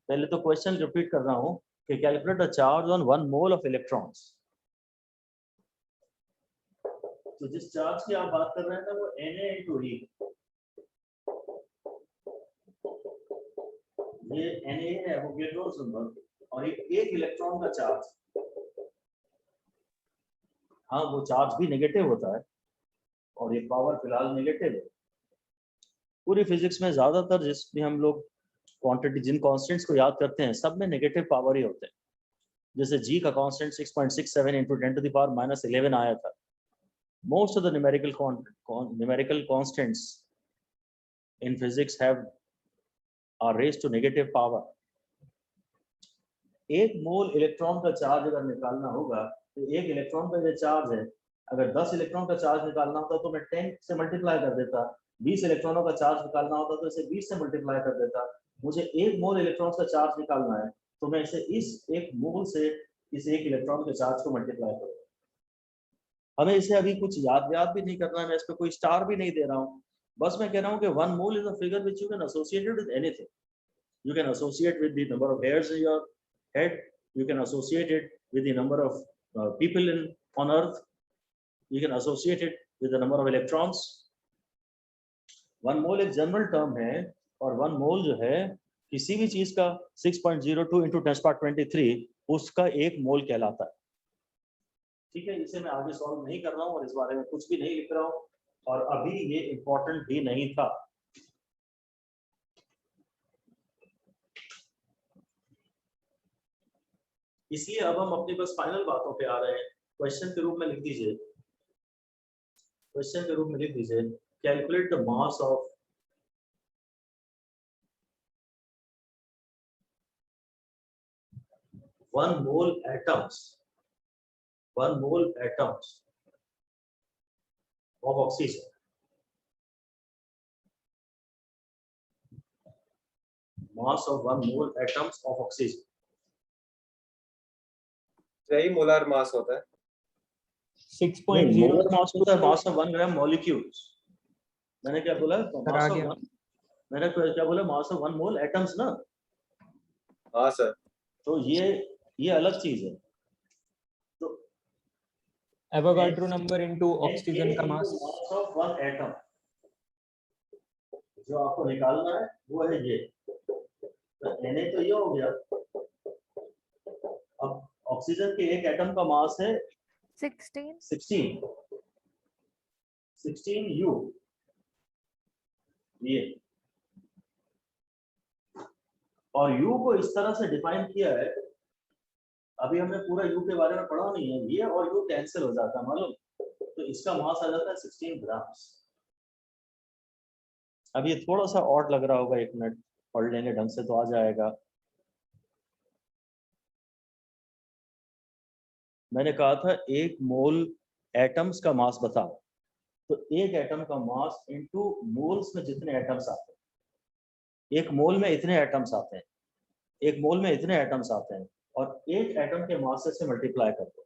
पहले तो क्वेश्चन रिपीट कर रहा हूँ कि calculate the charge on 1 mole of electrons. तो जिस चार्ज की आप बात कर रहे हैं ना वो Na × E, ये Na है वो गेट-लोड नंबर, और एक इलेक्ट्रॉन का चार्ज, हाँ वो चार्ज भी नेगेटिव होता है और ये पावर फिलहाल नेगेटिव है। पूरी फिजिक्स में ज्यादातर जिस भी हम लोग क्वांटिटी जिन कांस्टेंट्स को याद करते हैं सब में नेगेटिव पावर ही होते हैं। जैसे जी का constant 6.67 into 10 to the power -11 आया था। Most of the numerical constants in physics have are raised to negative power. 1 mole electron का चार्ज अगर निकालना होगा तो 1 इलेक्ट्रॉन का जो चार्ज है, अगर 10 इलेक्ट्रॉन का चार्ज निकालना होता तो मैं 10 से मल्टीप्लाई कर देता, 20 इलेक्ट्रॉनों का चार्ज निकालना होता तो इसे 20 से मल्टीप्लाई कर देता। मुझे 1 मोल इलेक्ट्रॉन का चार्ज निकालना है तो मैं इसे इस 1 मोल से इस 1 इलेक्ट्रॉन के चार्ज को मल्टीप्लाई करूंगा। हमें इसे अभी कुछ याद भी नहीं करना है, मैं इस पर कोई स्टार भी नहीं दे रहा हूँ, बस मैं कह रहा हूँ कि 1 mole is a figure which you can associate with anything. You can associate with the number of hairs in your head. You can associate it with the number of people on Earth. You can associate it with the number of electrons. 1 mole एक general term है और 1 मोल जो है किसी भी चीज का 6.02 into 10⁻23 उसका 1 मोल कहलाता है। ठीक है, इसे मैं आगे सॉल्व नहीं कर रहा हूँ और इस बारे में कुछ भी नहीं लिख रहा हूँ और अभी ये इंपॉर्टेंट भी नहीं था। इसलिए अब हम अपनी बस फाइनल बातों पे आ रहे हैं। क्वेश्चन के रूप में लिख दीजिए, calculate the mass of one mole atoms of oxygen. Mass of 1 mole atoms of oxygen. यही मोलर मास होता है। 6.0 मोलर मास होता है मास ऑफ 1 ग्राम मॉलिक्यूल्स। मैंने क्या बोला? मैंने क्या बोला? मास ऑफ 1 मोल एटम्स ना। हाँ सर। तो ये अलग चीज है। तो एवोगाड्रो नंबर इनटू ऑक्सीजन का मास ऑफ 1 एटम जो आपको निकालना है वो है ये। तो Na तो ये हो गया। अब ऑक्सीजन के एक एटम का मास है 16 U। ये और U को इस तरह से डिफाइन किया है, अभी हमने पूरा U के बारे में पढ़ा नहीं है, ये और U कैंसिल हो जाता है मालूम। तो इसका मास आ जाता है 16 ग्राम्स। अब ये थोड़ा सा ऑड लग रहा होगा, 1 मिनट पढ़ लेंगे ढंग से तो आ जाएगा। मैंने कहा था 1 मोल एटम्स का मास बताओ, तो 1 एटम का मास इनटू मोल्स में जितने एटम्स आते हैं, 1 मोल में इतने एटम्स आते हैं, 1 मोल में इतने एटम्स आते हैं और 1 एटम के मास से मल्टीप्लाई कर दो।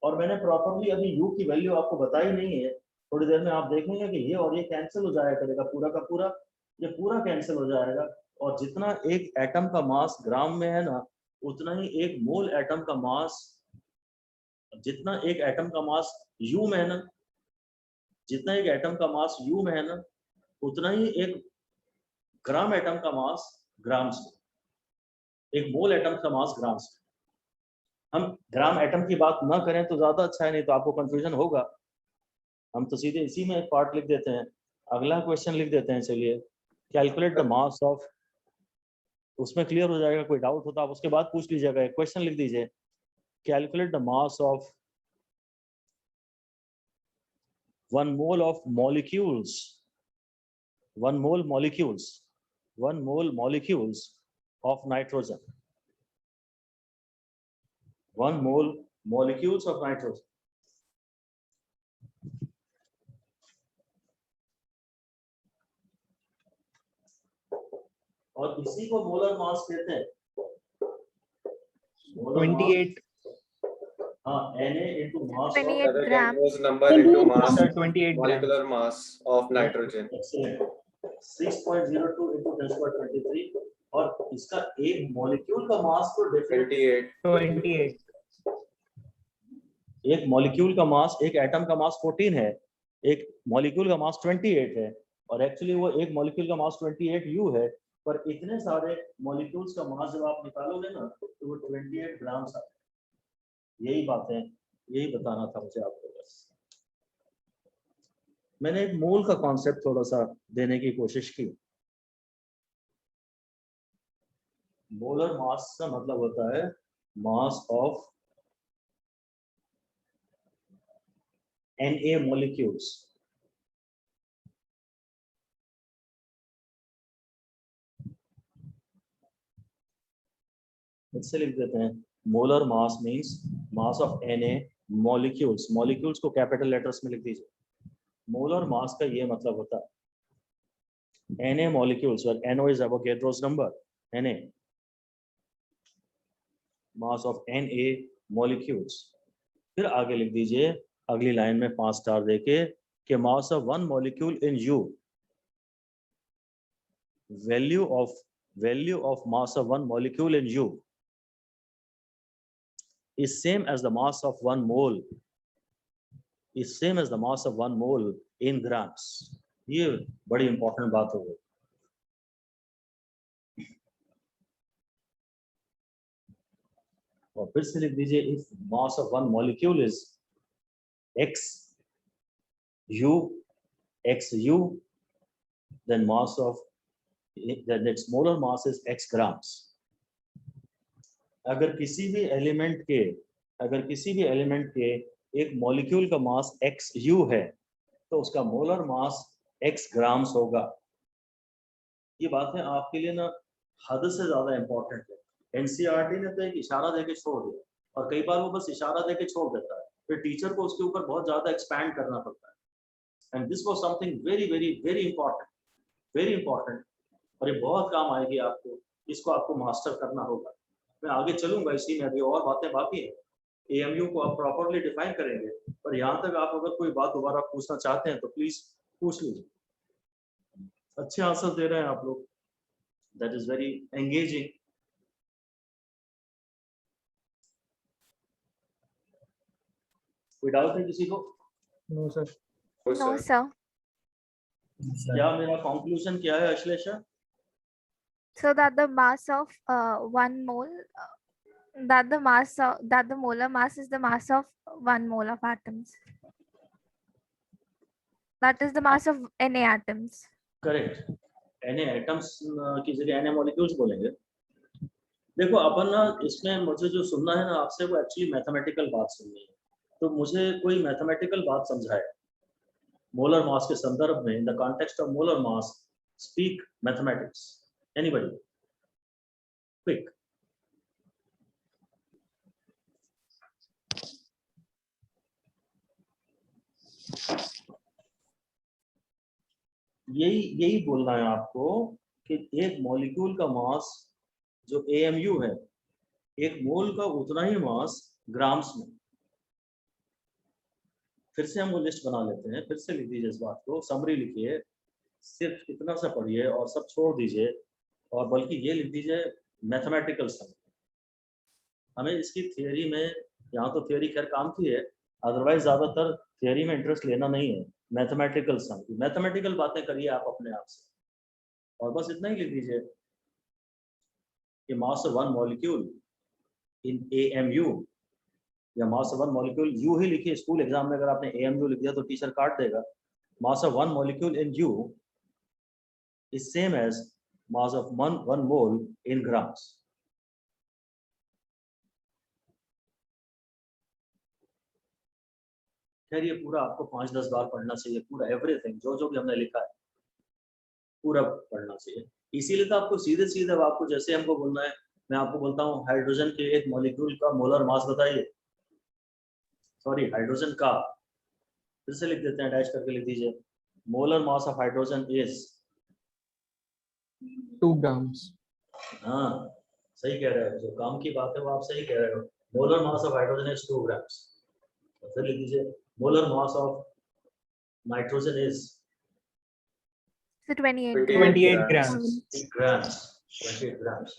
और मैंने प्रॉपर्ली अभी U की वैल्यू आपको बताई नहीं है, थोड़ी देर में आप देखेंगे कि ये और ये कैंसिल हो जाया करेगा, पूरा का पूरा ये पूरा कैंसिल हो जाएगा और जितना 1 एटम का मास ग्राम में है ना, उतना ही 1 मोल एटम का मास, जितना 1 एटम का मास U में है ना, जितना 1 एटम का मास U में है ना, उतना ही 1 ग्राम एटम का मास ग्राम्स में, 1 मोल एटम का मास ग्राम्स में। हम ग्राम एटम की बात ना करें तो ज्यादा अच्छा है, नहीं तो आपको कंफ्यूजन होगा। हम तो सीधे इसी में एक पार्ट लिख देते हैं। अगला क्वेश्चन लिख देते हैं, चलिए। कैलकुलेट द मास ऑफ उसमें क्लियर हो जाएगा। कोई डाउट होता आप उसके बाद पूछ लीजिएगा। एक क्वेश्चन लिख दीजिए, calculate the mass of 1 mole of molecules, 1 mole molecules of nitrogen, 1 mole molecules of nitrogen. और इसी को मोलर मास कहते हैं। 28 हाँ, Na into mass of 28 Whether gram. can use number into mass, sir, 28 grams. molecular mass of nitrogen. Excellent. 6.02 into 10^23 और इसका एक molecule का मास तो डेफिनेटली 28. 28 एक मॉलिक्यूल का मास, एक एटम का मास 14 है, एक मॉलिक्यूल का मास 28 है, और एक्चुअली वो एक मॉलिक्यूल का मास 28 U है, पर इतने सारे मॉलिक्यूल्स का मास जब आप निकालोगे ना तो वो 28 ग्राम्स आता है। यही बातें, यही बताना था मुझे आपको। बस मैंने एक मोल का कॉन्सेप्ट थोड़ा सा देने की कोशिश की। मोलर मास का मतलब होता है मास ऑफ Na molecules। इससे लिख देते हैं molar mass means mass of Na molecules। Molecules को कैपिटल लेटर्स में लिख दीजिए। मोलर मास का ये मतलब होता है Na molecules where NO is Avogadro's number, Na mass of Na molecules। फिर आगे लिख दीजिए अगली लाइन में 5 स्टार देके कि मास of 1 molecule in U, value of mass of 1 molecule in U is same as the mass of 1 mole, is same as the mass of 1 mole in grams। ये बड़ी इंपॉर्टेंट बात हो गई। और फिर से लिख दीजिए if mass of 1 molecule is XU, then mass of then its molar mass is X grams। अगर किसी भी एलिमेंट के एक मॉलिक्यूल का मास XU है तो उसका मोलर मास X ग्राम्स होगा। ये बातें आपके लिए ना हद से ज्यादा इंपॉर्टेंट है। एनसीईआरटी ने तो एक इशारा देके छोड़ दिया, और कई बार वो बस इशारा देके छोड़ देता है, फिर टीचर को उसके ऊपर बहुत ज्यादा एक्सपैंड करना पड़ता है। And this was something very very very important, और ये बहुत काम आएगी आपको। इसको आपको मास्टर करना होगा। मैं आगे चलूंगा इसी में, अभी और बातें बाकी हैं। एएमयू को आप प्रॉपर्ली डिफाइन करेंगे, पर यहाँ तक आप अगर कोई बात दोबारा पूछना चाहते हैं तो प्लीज पूछ लीजिए। अच्छे आंसर दे रहे हैं आप लोग, दैट इज वेरी एंगेजिंग। कोई डाउट है किसी को? No sir. Oh, No, sir. sir. क्या मेरा कंक्लूजन क्या है Ashlesha? So that the mass of 1 mole, that the molar mass is the mass of 1 mole of atoms. That is the mass of Na atoms. Correct. Na atoms की जगह Na molecules बोलेंगे। देखो अपन ना इसमें मुझे जो सुनना है ना आपसे, वो एक्चुअली मैथमेटिकल बात सुननी है। तो मुझे कोई मैथमेटिकल बात समझाए मोलर मास के संदर्भ में, in the context of molar mass. Speak mathematics, anybody, quick. यही बोलना है आपको कि एक मॉलिक्यूल का मास जो AMU है, एक मोल का उतना ही मास ग्राम्स में। फिर से हम वो लिस्ट बना लेते हैं। फिर से लिख दीजिए इस बात को, समरी लिखिए, सिर्फ इतना सा पढ़िए और सब छोड़ दीजिए, और बल्कि ये लिख दीजिए मैथमेटिकल समरी। हमें इसकी थियरी में, यहाँ तो थियरी खैर काम की है, अदरवाइज ज्यादातर थियरी में इंटरेस्ट लेना नहीं है। मैथमेटिकल समरी, मैथमेटिकल बातें करिए आप अपने आप से, और बस इतना ही लिख दीजिए कि मास ऑफ 1 मॉलिक्यूल इन AMU, या मास ऑफ 1 मॉलिक्यूल U ही लिखिए। स्कूल एग्जाम में अगर आपने AMU लिख दिया तो टीचर काट देगा। मास of 1 molecule in U is same as mass of one mole in grams. खैर ये पूरा आपको 5-10 बार पढ़ना चाहिए, पूरा एवरीथिंग जो भी हमने लिखा है पूरा पढ़ना चाहिए। इसीलिए तो आपको सीधे सीधे आपको जैसे हमको बोलना है, मैं आपको बोलता हूँ हाइड्रोजन के एक मॉलिक्यूल का मोलर मास बताइए, सॉरी हाइड्रोजन का, फिर से लिख देते हैं, डैश करके लिख दीजिए, molar mass of hydrogen is 2 grams. हाँ सही कह रहे हो, जो काम की बात है वो आप सही कह रहे हो, molar mass of hydrogen is 2 grams। फिर लिख दीजिए molar mass of nitrogen is So 28 28 grams. grams. 28 grams।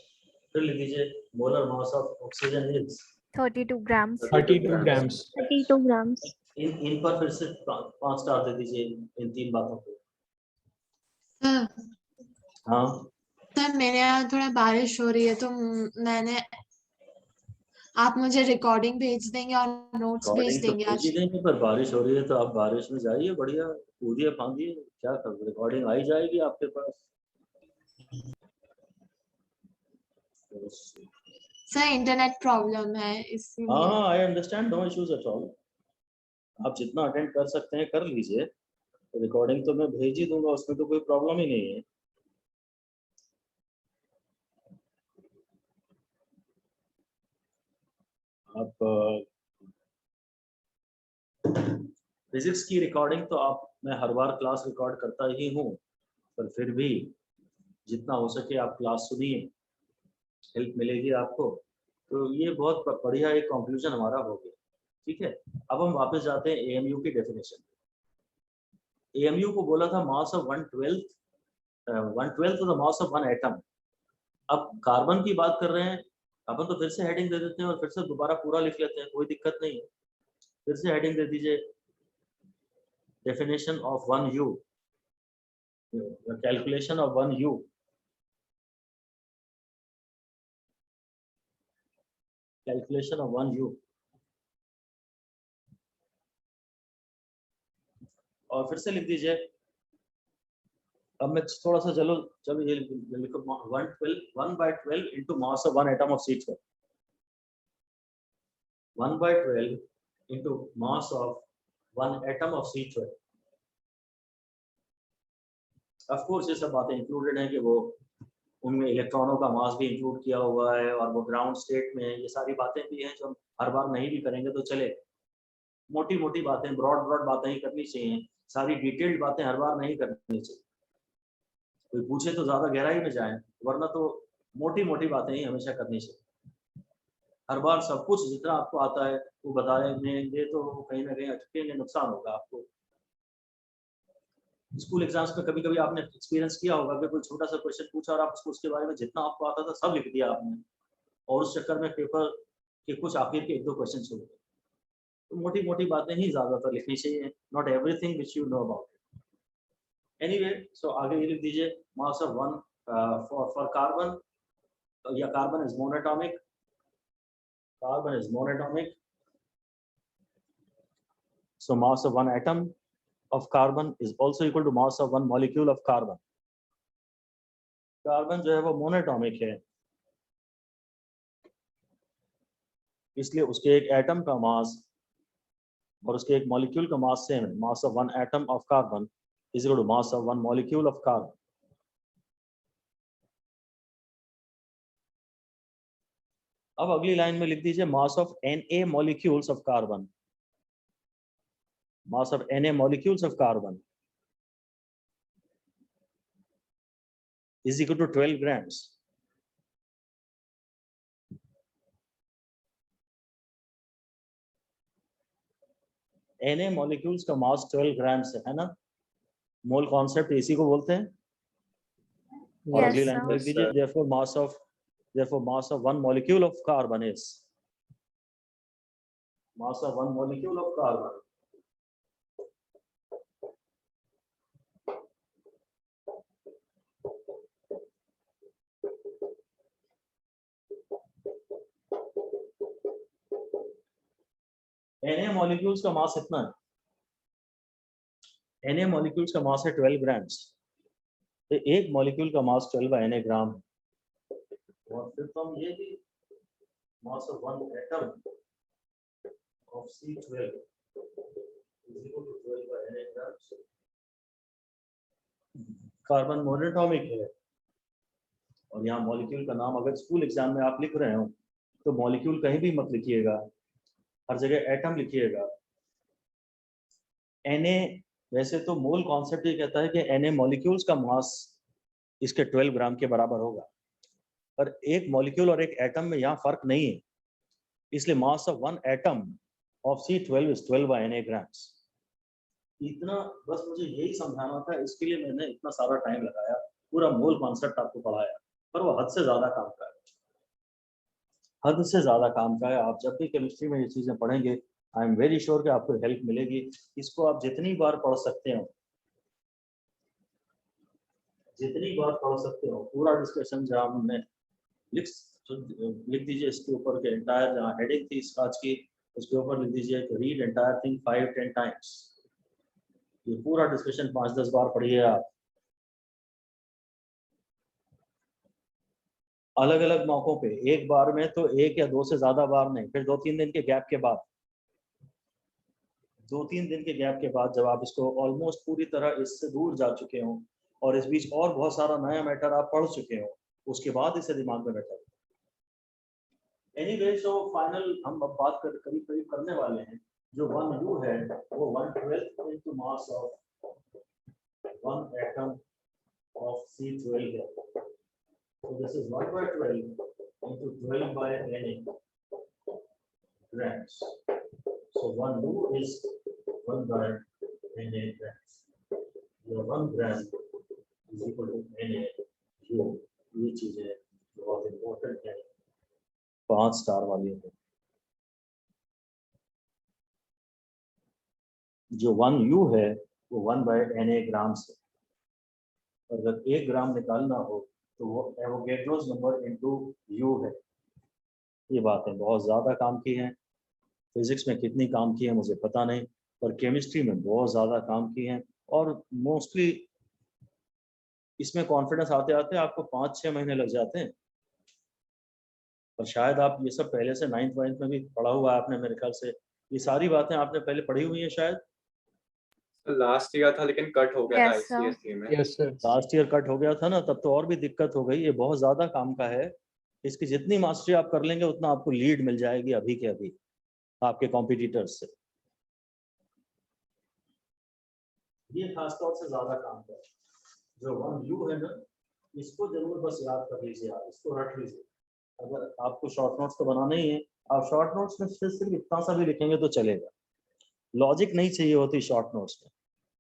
फिर लिख दीजिए molar mass of oxygen is 32 grams. 32 grams. 32 grams. इन पर फिर से 5 स्टार दे दीजिए इन 3 बातों पे। सर हाँ सर मेरे यहाँ थोड़ा बारिश हो रही है, तो मैंने आप मुझे रिकॉर्डिंग भेज देंगे और नोट्स भेज रिकॉर्डिंग तो देंगे भेज आज। ही देंगे, पर बारिश हो रही है तो आप बारिश में जाइए, बढ़िया कूदिए फांदिए, क्या कर, रिकॉर्डिंग आई जाएगी आपके पास। सर इंटरनेट प्रॉब्लम है इसीलिए। हाँ I understand, no issues at all, आप जितना अटेंड कर सकते हैं कर लीजिए, रिकॉर्डिंग तो मैं भेज ही दूंगा, उसमें तो कोई प्रॉब्लम ही नहीं है। आप फिजिक्स की रिकॉर्डिंग तो आप, मैं हर बार क्लास रिकॉर्ड करता ही हूँ, पर फिर भी जितना हो सके आप क्लास सुनिए, हेल्प मिलेगी आपको। तो ये बहुत बढ़िया एक कंक्लूजन हमारा हो गया, ठीक है। अब हम वापस जाते हैं एएमयू की डेफिनेशन। एएमयू को बोला था mass of 1/12 the mass of one atom. अब कार्बन की बात कर रहे हैं अपन, तो फिर से हेडिंग दे देते हैं और फिर से दोबारा पूरा लिख लेते हैं, कोई दिक्कत नहीं है। फिर से हेडिंग दे दीजिए, definition of 1U, calculation of 1U, calculation of 1U, और फिर से लिख दीजिए। अब मैं थोड़ा सा चलो ये लिखो 1/12 into mass of one atom of C12, 1/12 into mass of one atom of C12। Of course ये सब बातें इंक्लूडेड हैं कि वो उनमें इलेक्ट्रॉनों का मास भी इंक्लूड किया हुआ है और वो ग्राउंड स्टेट में है, ये सारी बातें भी हैं जो हम हर बार नहीं भी करेंगे तो चले, मोटी मोटी बातें, ब्रॉड बातें ही करनी चाहिए, सारी डिटेल्ड बातें हर बार नहीं करनी चाहिए। कोई पूछे तो ज्यादा गहराई में जाए, वरना तो मोटी मोटी बातें ही हमेशा करनी चाहिए। हर बार सब कुछ जितना आपको आता है वो बताएंगे तो कहीं ना कहीं अटकेंगे, नुकसान होगा आपको। स्कूल एग्जाम्स में कभी कभी आपने एक्सपीरियंस किया होगा कि कोई छोटा सा क्वेश्चन पूछा और आप उसको उसके बारे में जितना आपको आता था सब लिख दिया आपने, और उस चक्कर में पेपर के कुछ आखिर के 1-2 क्वेश्चन छोड़ गए। तो मोटी मोटी बातें ही ज्यादातर लिखनी चाहिए, not everything which you know about it. Anyway, so आगे ये लिख दीजिए, mass of one for carbon, या carbon is monatomic, carbon is monatomic, so mass of one atom of carbon is also equal to mass of one molecule of carbon। Carbon जो है वो monoatomic है, इसलिए उसके एक एटम का मास और उसके एक मॉलिक्यूल का मास सेम है। Mass of one atom of carbon is equal to mass of one molecule of carbon. अब अगली लाइन में लिख दीजिए mass of Na molecules of carbon, mass of Na molecules of carbon is equal to 12 grams। Na molecules का मास 12 grams है ना, mole concept इसी को बोलते हैं। और Yes, अगली लाइन में लिख sir. दीजिए therefore mass of one molecule of carbon is, mass of one molecule of carbon Na molecules का मास इतना है, Na मॉलिक्यूल्स का मास है 12 ग्राम्स। तो एक मॉलिक्यूल का मास 12 Na ग्राम है। और फिर तो हम ये भी मास of one atom of C12 is equal to 12 Na grams। Carbon monoatomic है, और यहाँ मॉलिक्यूल का नाम अगर स्कूल एग्जाम में आप लिख रहे हो तो मॉलिक्यूल कहीं भी मत लिखिएगा, हर जगह एटम लिखिएगा। Na वैसे तो मोल कॉन्सेप्ट ये कहता है कि Na मॉलिक्यूल्स का मास इसके 12 ग्राम के बराबर होगा, पर एक मॉलिक्यूल और एक एटम में यहाँ फर्क नहीं है, इसलिए मास of one atom of C12 is 12 Na grams। इतना बस मुझे यही समझाना था, इसके लिए मैंने इतना सारा टाइम लगाया, पूरा मूल कॉन्सेप्ट आपको पढ़ाया, पर वो हद से ज्यादा काम का है, हद से ज्यादा काम का है। आप जब भी केमिस्ट्री में ये चीजें पढ़ेंगे, आई एम वेरी श्योर कि आपको हेल्प मिलेगी। इसको आप जितनी बार पढ़ सकते हो, जितनी बार पढ़ सकते हो, पूरा डिस्कशन जहाँ हमने लिख दीजिए इसके ऊपर के एंटायर, जहाँ हेडिंग थी इस आज की, उसके ऊपर लिख दीजिए रीड एंटायर थिंग 5-10 टाइम्स। ये पूरा डिस्कशन 5-10 बार पढ़िए आप, अलग अलग मौकों पे, एक बार में तो 1 या 2 से ज्यादा बार नहीं, फिर 2-3 दिन के गैप के बाद, 2-3 दिन के गैप के बाद, जब आप इसको ऑलमोस्ट पूरी तरह इससे दूर जा चुके हो और इस बीच और बहुत सारा नया मैटर आप पढ़ चुके हो, उसके बाद इसे दिमाग में बैठा। एनीवे, सो फाइनल हम अब बात करीब करीब करने वाले हैं। जो 1U है वो 1/12 into mass of one atom of C12 है। So this is 1/12 into 12 by Na grams। So 1U is 1 by Na grams। The 1 gram is equal to Na U। ये चीजें बहुत इम्पोर्टेंट है, 5 स्टार वाली है। जो 1U है वो 1 by Na ग्राम्स है, और अगर 1 ग्राम निकालना हो तो वो एवोगैड्रोस नंबर इनटू U है। ये बातें बहुत ज़्यादा काम की हैं, फिजिक्स में कितनी काम की है मुझे पता नहीं, पर केमिस्ट्री में बहुत ज़्यादा काम की हैं, और मोस्टली इसमें कॉन्फिडेंस आते आते आपको 5-6 महीने लग जाते हैं। और शायद आप ये सब पहले से 9th में भी पढ़ा हुआ है आपने, मेरे ख्याल से ये सारी बातें आपने पहले पढ़ी हुई हैं शायद। लास्ट ईयर था लेकिन कट हो गया था Yes, sir. ICSE में। Yes sir. Last year cut हो गया था ना, तब तो और भी दिक्कत हो गई। ये बहुत ज्यादा काम का है, इसकी जितनी मास्टरी आप कर लेंगे उतना आपको लीड मिल जाएगी अभी के अभी आपके कॉम्पिटिटर्स से। ये खासतौर से ज्यादा काम का है। जो 1U है ना, इसको जरूर बस याद कर लीजिए, आप इसको रख लीजिए। अगर आपको शॉर्ट नोट्स तो बनाना ही है, आप शॉर्ट नोट्स में सिर्फ इतना सा भी लिखेंगे तो चलेगा, लॉजिक नहीं चाहिए होती शॉर्ट नोट्स में।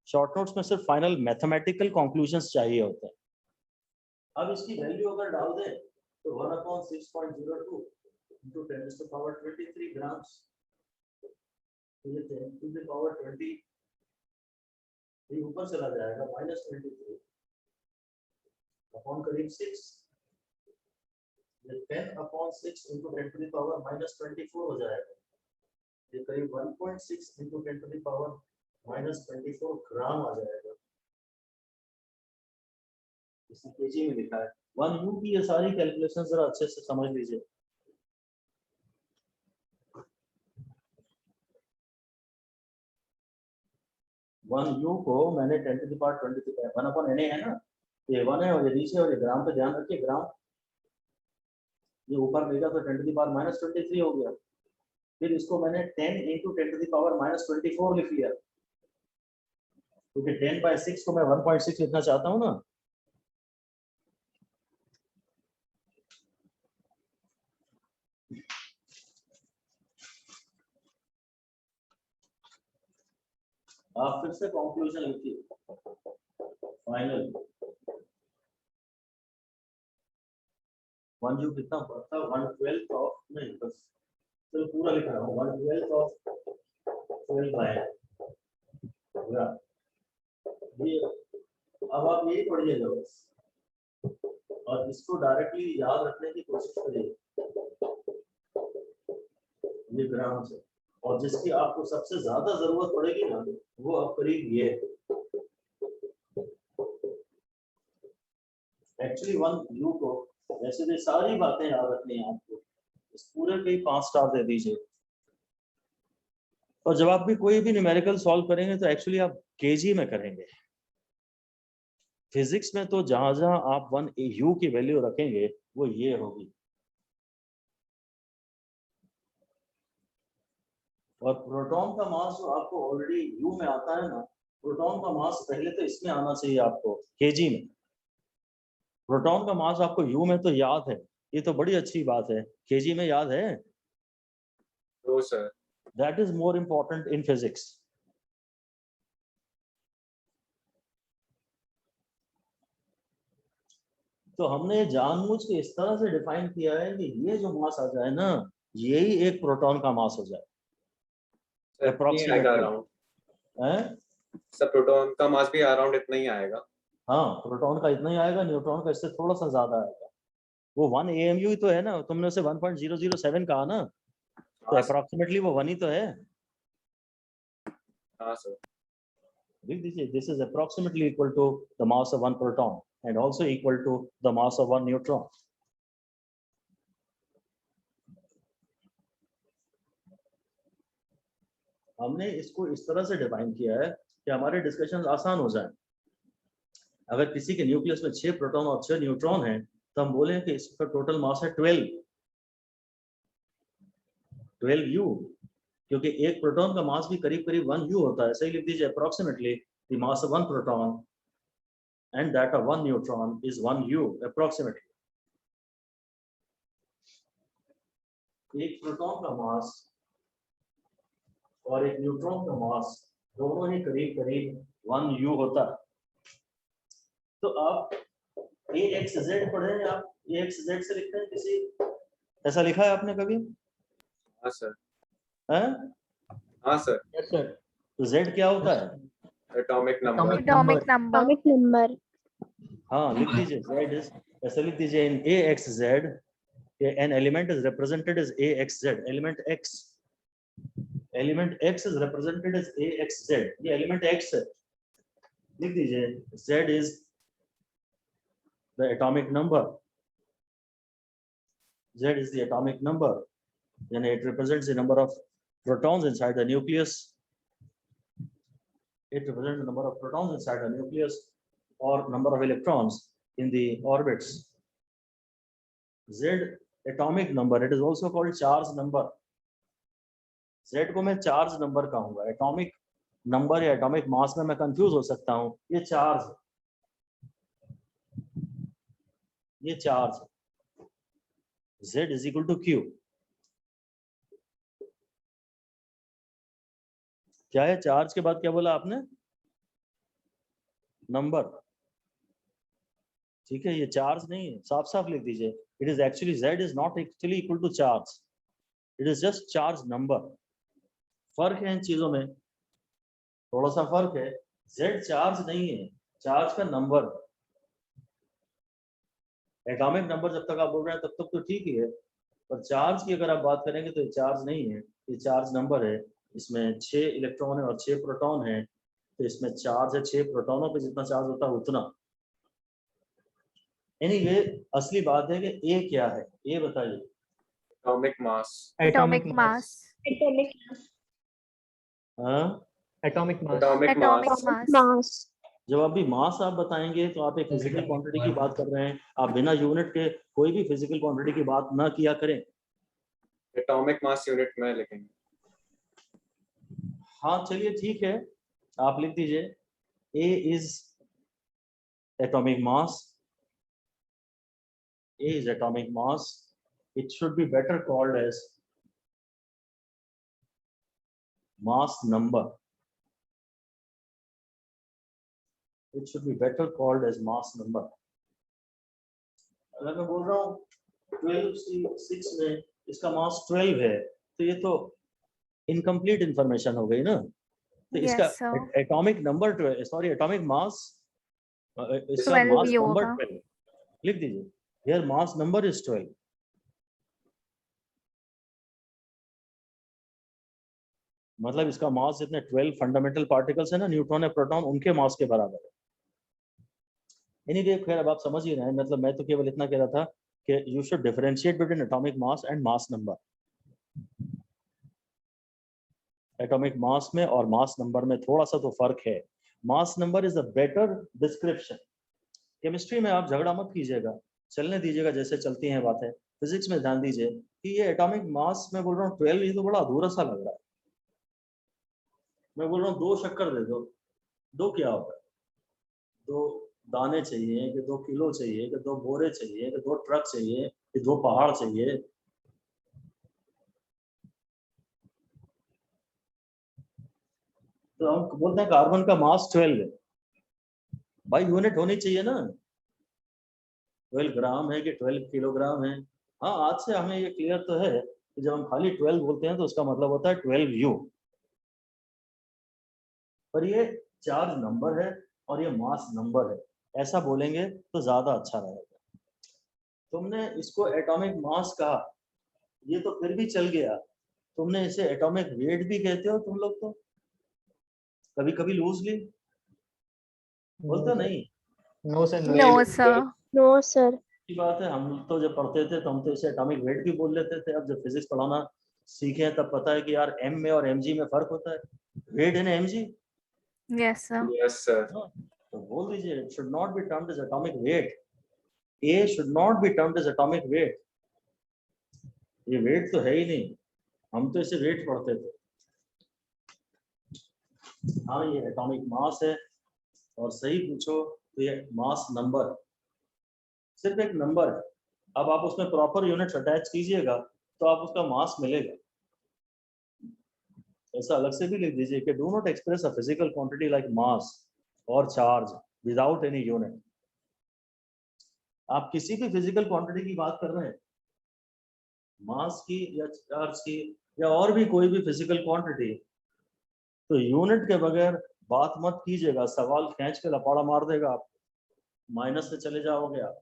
शॉर्ट नोट्स में सिर्फ फाइनल मैथमेटिकल कंक्लूजन्स चाहिए होते हैं। अब इसकी वैल्यू अगर डाल दें तो 1/6.02 into 10⁻23 ग्राम्स, ये 10⁻20 ये ऊपर चला जाएगा, -23 अपॉन करीब 6, ये 10/6 into 10⁻24 हो जाएगा, ये करीब 1.6 into 10⁻24 ग्राम आ जाएगा। इसे केजी में लिखा है। 1U की ये सारी कैलकुलेशन जरा अच्छे से समझ लीजिए। वन यू को मैंने 10⁻23 1/Na है ना, ये 1 है और ये नीचे, और ये ग्राम पे ध्यान रखिए, ग्राम ये ऊपर लेगा तो 10⁻23 हो गया। फिर इसको मैंने 10 into 10⁻24 लिख लिया, क्योंकि 10/6 को मैं 1.6 लिखना चाहता हूँ ना। आप फिर से कंक्लूजन लिखिए फाइनल। 1U कितना पड़ता है, 1/12 ऑफ, नहीं बस चलो पूरा लिख रहा हूँ, 1/12 ऑफ 12 बाय ये। अब आप यही पढ़िएगा बस, और इसको डायरेक्टली याद रखने की कोशिश करिए ये ग्राम से, और जिसकी आपको सबसे ज्यादा जरूरत पड़ेगी ना वो अब करीब ये एक्चुअली 1U को ऐसे भी सारी बातें याद रखनी है आपको, इस पूरे पे 5 स्टार दे दीजिए। और जब आप भी कोई भी न्यूमेरिकल सॉल्व करेंगे तो एक्चुअली आप केजी में करेंगे। फिजिक्स में तो जहां जहां आप 1U की वैल्यू रखेंगे वो ये होगी। और प्रोटॉन का मास जो आपको ऑलरेडी U में आता है ना, प्रोटॉन का मास पहले तो इसमें आना चाहिए आपको केजी में। प्रोटॉन का मास आपको U में तो याद है, ये तो बड़ी अच्छी बात है। केजी में याद है? No, sir. That is more important in physics. तो हमने जानबूझ के इस तरह से डिफाइन किया है कि ये जो मास आ जाए ना, यही एक प्रोटॉन का मास हो जाए Sir, नहीं आएगा around. हैं? Sir, प्रोटॉन का मास भी अराउंड इतना ही आएगा। हाँ, प्रोटॉन का इतना ही आएगा, न्यूट्रॉन का इससे थोड़ा सा ज्यादा आएगा। वो 1 AMU ही तो है ना, तुमने उसे 1.007 कहा ना, तो अप्रोक्सीमेटली वो 1 ही तो है। हाँ सर। लिख दीजिए, this is approximately equal to the mass of 1 proton and also equal to the mass of 1 neutron. हमने इसको इस तरह से डिफाइन किया है कि हमारे डिस्कशन आसान हो जाए। अगर किसी के न्यूक्लियस में 6 प्रोटॉन और 6 न्यूट्रॉन हैं, तो हम बोले कि इसका टोटल मास है 12U, क्योंकि एक प्रोटॉन का मास भी करीब करीब 1U होता है। सही लिख दीजिए, approximately the mass of 1 proton and that of 1 neutron is 1U approximately. एक प्रोटॉन का मास और एक न्यूट्रॉन का मास दोनों ही करीब करीब 1U होता है। तो आप AXZ पढ़े हैं, आप AXZ से लिखते हैं किसी, ऐसा लिखा है आपने कभी? हाँ सर। हैं? हाँ सर। Yes sir. तो Z क्या होता है? Atomic number. Atomic number. हाँ, लिख दीजिए, Z is, ऐसा लिख दीजिए, in AXZ an element is represented as AXZ, element X is represented as AXZ, ये element X है, लिख दीजिए, Z is the atomic number, Z is the atomic number, and it represents the number of protons inside the nucleus. It represents the number of protons inside the nucleus or number of electrons in the orbits. Z atomic number, it is also called charge number. Z को मैं charge number कहूंगा, atomic number या atomic mass में मैं confuse हो सकता हूं। ये charge Z is equal to Q। क्या है चार्ज के बाद? क्या बोला आपने? नंबर। ठीक है, ये चार्ज नहीं है, साफ साफ लिख दीजिए, it is actually Z is not actually equal to charge, it is just charge number। फर्क है इन चीजों में, थोड़ा सा फर्क है। Z चार्ज नहीं है, चार्ज का नंबर। एटॉमिक नंबर जब तक आप बोल रहे हैं तब तक तो ठीक ही है, पर चार्ज की अगर आप बात करेंगे तो ये चार्ज नहीं है, ये चार्ज नंबर है। इसमें 6 इलेक्ट्रॉन है और 6 प्रोटॉन है, तो इसमें चार्ज है 6 प्रोटॉनों पे जितना चार्ज होता है उतना। एनीवे, असली बात है कि A क्या है, ये बताइए। Atomic mass. Atomic mass. हाँ, एटॉमिक मास। Atomic mass. जब आप भी मास आप बताएंगे तो आप एक फिजिकल क्वांटिटी की बात कर रहे हैं, आप बिना यूनिट के कोई भी फिजिकल क्वांटिटी की बात ना किया करें। एटॉमिक मास यूनिट में लिखेंगे। हाँ चलिए ठीक है, आप लिख दीजिए, A is atomic mass, A is atomic mass, it should be better called as mass number, it should be better called as mass number। अगर मैं बोल रहा हूँ 12C6 में इसका मास 12 है, तो ये तो इनकम्प्लीट इंफॉर्मेशन हो गई ना। तो इसका Yes, sir. Atomic number 12, sorry atomic mass, इसका 12 मास ही नंबर होगा। 12 लिख दीजिए, हियर मास नंबर इज 12। मतलब इसका मास जितने 12 फंडामेंटल पार्टिकल्स है ना, न्यूट्रॉन या प्रोटॉन, उनके मास के बराबर है। एनीवे खैर अब आप समझ ही रहे हैं, मतलब मैं तो केवल इतना कह रहा था कि you should differentiate between atomic mass and mass number. Atomic mass में और मास नंबर में थोड़ा सा तो फर्क है। Mass number is a better description. Chemistry में आप झगड़ा मत कीजिएगा, चलने दीजिएगा जैसे चलती हैं बातें। फिजिक्स में ध्यान दीजिए कि ये एटॉमिक मास में बोल रहा हूँ 12, ये तो बड़ा अधूरा सा लग रहा है। मैं बोल रहा हूँ 2 शक्कर दे दो, 2 क्या होता है? 2 दाने चाहिए कि 2 किलो चाहिए कि 2 बोरे चाहिए कि 2 ट्रक चाहिए कि 2 पहाड़ चाहिए? तो हम बोलते हैं कार्बन का मास 12 है, भाई यूनिट होनी चाहिए ना, 12 ग्राम है कि 12 किलोग्राम है। हाँ, आज से हमें ये क्लियर तो है कि जब हम खाली 12 बोलते हैं तो उसका मतलब होता है 12 यू, पर ये चार्ज नंबर है और ये मास नंबर है, ऐसा बोलेंगे तो ज्यादा अच्छा रहेगा। तुमने इसको एटॉमिक मास कहा, ये तो फिर भी चल गया, तुमने इसे एटॉमिक वेट भी कहते हो तुम लोग, तो कभी कभी लूजली बोलते हो नहीं? No sir, No, sir. No sir. की बात है, हम तो जब पढ़ते थे तो हम तो इसे एटॉमिक वेट भी बोल लेते थे। अब जब फिजिक्स पढ़ाना सीखे हैं तब पता है कि यार एम में और एमजी में फर्क होता है। Weight in mg, Yes, sir. Yes, sir. तो बोल दीजिए it should not be termed as atomic weight, a should not be termed as atomic weight. ये वेट तो है ही नहीं, हम तो इसे वेट पढ़ते थे। हाँ, ये एटॉमिक मास है, और सही पूछो तो ये मास नंबर सिर्फ एक नंबर है। अब आप उसमें प्रॉपर यूनिट्स अटैच कीजिएगा तो आप उसका मास मिलेगा। ऐसा अलग से भी लिख दीजिए कि do not express a physical quantity like mass और चार्ज विदाउट एनी यूनिट। आप किसी भी फिजिकल क्वांटिटी की बात कर रहे हैं, मास की या चार्ज की या और भी कोई भी फिजिकल क्वांटिटी, तो यूनिट के बगैर बात मत कीजिएगा, सवाल खींच के लपाड़ा मार देगा, आप माइनस से चले जाओगे आप।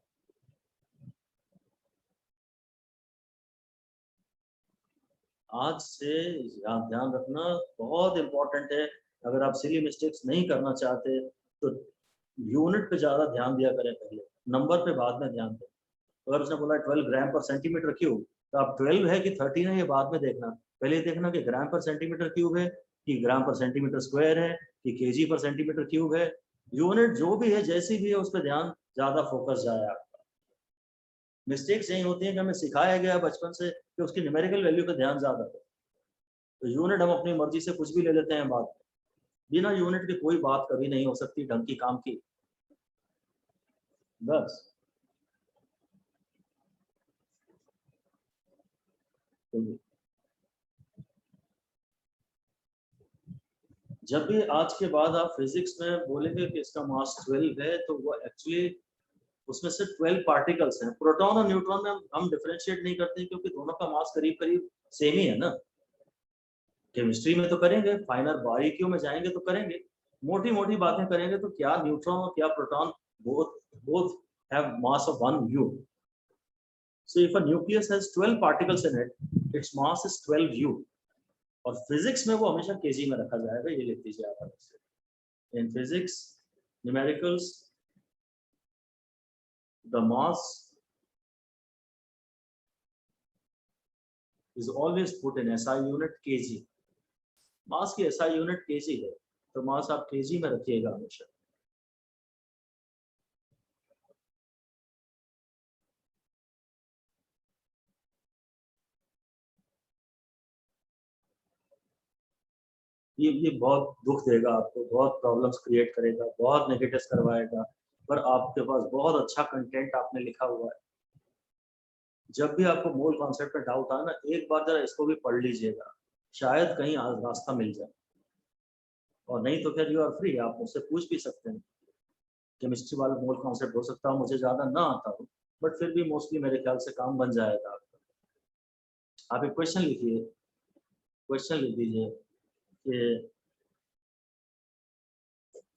आज से ध्यान रखना बहुत इंपॉर्टेंट है। अगर आप सिली मिस्टेक्स नहीं करना चाहते तो यूनिट पे ज्यादा ध्यान दिया करें, पहले नंबर पे बाद में ध्यान दें। अगर उसने बोला 12 ग्राम पर सेंटीमीटर क्यूब, तो आप 12 है कि 13 है ये बाद में देखना, पहले ये देखना कि ग्राम पर सेंटीमीटर क्यूब है कि ग्राम पर सेंटीमीटर स्क्वायर है कि केजी पर सेंटीमीटर क्यूब है। यूनिट जो भी है जैसी भी है उस पर ध्यान ज्यादा फोकस जाए आपका। मिस्टेक्स यही होती हैं कि हमें सिखाया गया बचपन से कि उसकी न्यूमेरिकल वैल्यू पे ध्यान ज्यादा है, तो यूनिट हम अपनी मर्जी से कुछ भी ले लेते हैं बात में। बिना यूनिट की कोई बात कभी नहीं हो सकती ढंग की काम की। बस जब भी आज के बाद आप फिजिक्स में बोलेंगे कि इसका मास 12 है, तो वो एक्चुअली उसमें से 12 पार्टिकल्स हैं। प्रोटॉन और न्यूट्रॉन में हम डिफरेंशिएट नहीं करते क्योंकि दोनों का मास करीब करीब सेम ही है ना। केमिस्ट्री में तो करेंगे, फाइनल बारीकियों में जाएंगे तो करेंगे, मोटी मोटी बातें करेंगे तो क्या न्यूट्रॉन और क्या proton both have mass of 1 U. So if a nucleus has 12 particles in it, its mass is 12 U. और फिजिक्स में वो हमेशा केजी में रखा जाएगा, ये लिख दीजिए आप। In physics numericals the mass is always put in SI unit kg. मास की SI यूनिट kg है, तो मास आप kg में रखिएगा हमेशा। ये बहुत दुख देगा आपको, बहुत प्रॉब्लम्स क्रिएट करेगा, बहुत नेगेटिव्स करवाएगा, पर आपके पास बहुत अच्छा कंटेंट आपने लिखा हुआ है। जब भी आपको मोल कॉन्सेप्ट में डाउट आए ना, एक बार जरा इसको भी पढ़ लीजिएगा, शायद कहीं रास्ता मिल जाए, और नहीं तो फिर यू आर फ्री, आप मुझसे पूछ भी सकते हैं। केमिस्ट्री वाला मोल कॉन्सेप्ट हो सकता है मुझे ज्यादा ना आता हो, बट फिर भी मोस्टली मेरे ख्याल से काम बन जाएगा आपका। आप एक क्वेश्चन लिखिए, क्वेश्चन लिख दीजिए कि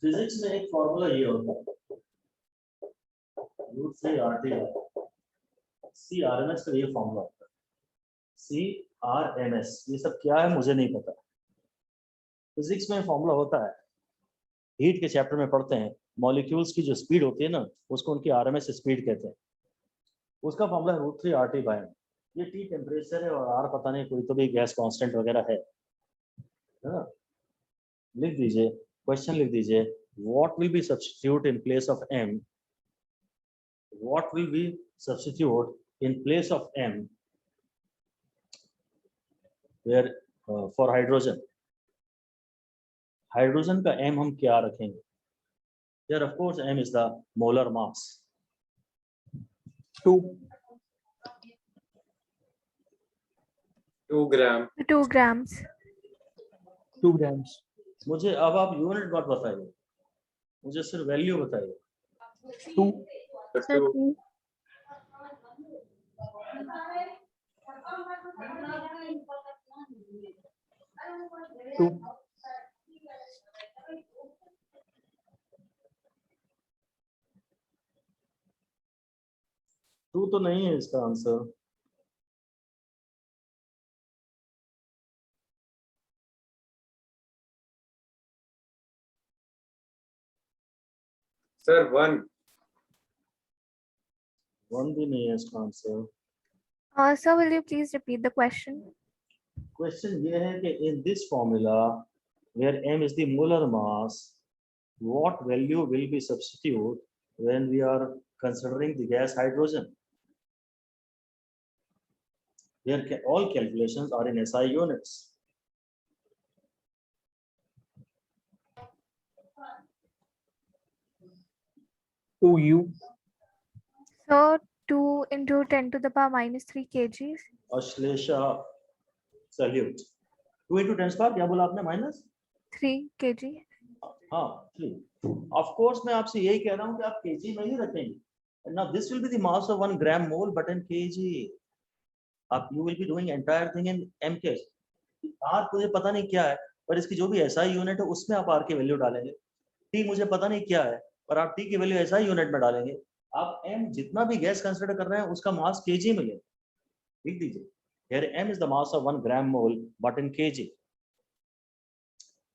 फिजिक्स में एक फॉर्मूला ये होता है CRMS का ये फॉर्मूला होता है। CRMS ये सब क्या है मुझे नहीं पता, फिजिक्स में फॉर्मूला होता है, हीट के चैप्टर में पढ़ते हैं मॉलिक्यूल्स की जो स्पीड होती है ना, उसको उनकी आरएमएस स्पीड कहते हैं। उसका फॉर्मूला √3 RT बाय m। ये T टेम्परेचर है और R पता नहीं कोई तो भी गैस कांस्टेंट वगैरह है ना। लिख दीजिए, क्वेश्चन लिख दीजिए, what will be substitute in place of m, what will be substitute in place of m where for hydrogen. Hydrogen का m हम क्या रखेंगे? Here of course m is the molar mass. 2 2 gram. 2 grams. 2 grams. मुझे अब आप unit मत बताइए, मुझे सिर्फ वैल्यू बताइए। 2 So 2. 2 2 तो नहीं है इसका आंसर। Sir, 1. 1 भी नहीं है इसका answer. Sir, will you please repeat the question? Question ये है कि in this formula where m is the molar mass, what value will be substitute when we are considering the gas hydrogen? Here all calculations are in SI units. to u So 2 into 10 to the power minus 3 kgs. Ashlesha salute. 2 into 10 square क्या बोला आपने? Minus 3 kg. हाँ 3। Of course मैं आपसे यही कह रहा हूँ कि आप केजी में ही रखेंगे। Now this will be the mass of 1 gram mole but in kg. आप you will be doing entire thing in M K. आर मुझे पता नहीं क्या है, पर इसकी जो भी एसआई यूनिट है उसमें आप आर की वैल्यू डालेंगे। टी मुझे पता नहीं क्या है, पर आप टी की वैल्यू एसआई यूनिट में डालेंगे। आप एम जितना भी गैस कंसिडर कर रहे हैं उसका मास केजी में ले लिख दीजिए। Here m is the mass of 1 gram mole but in kg।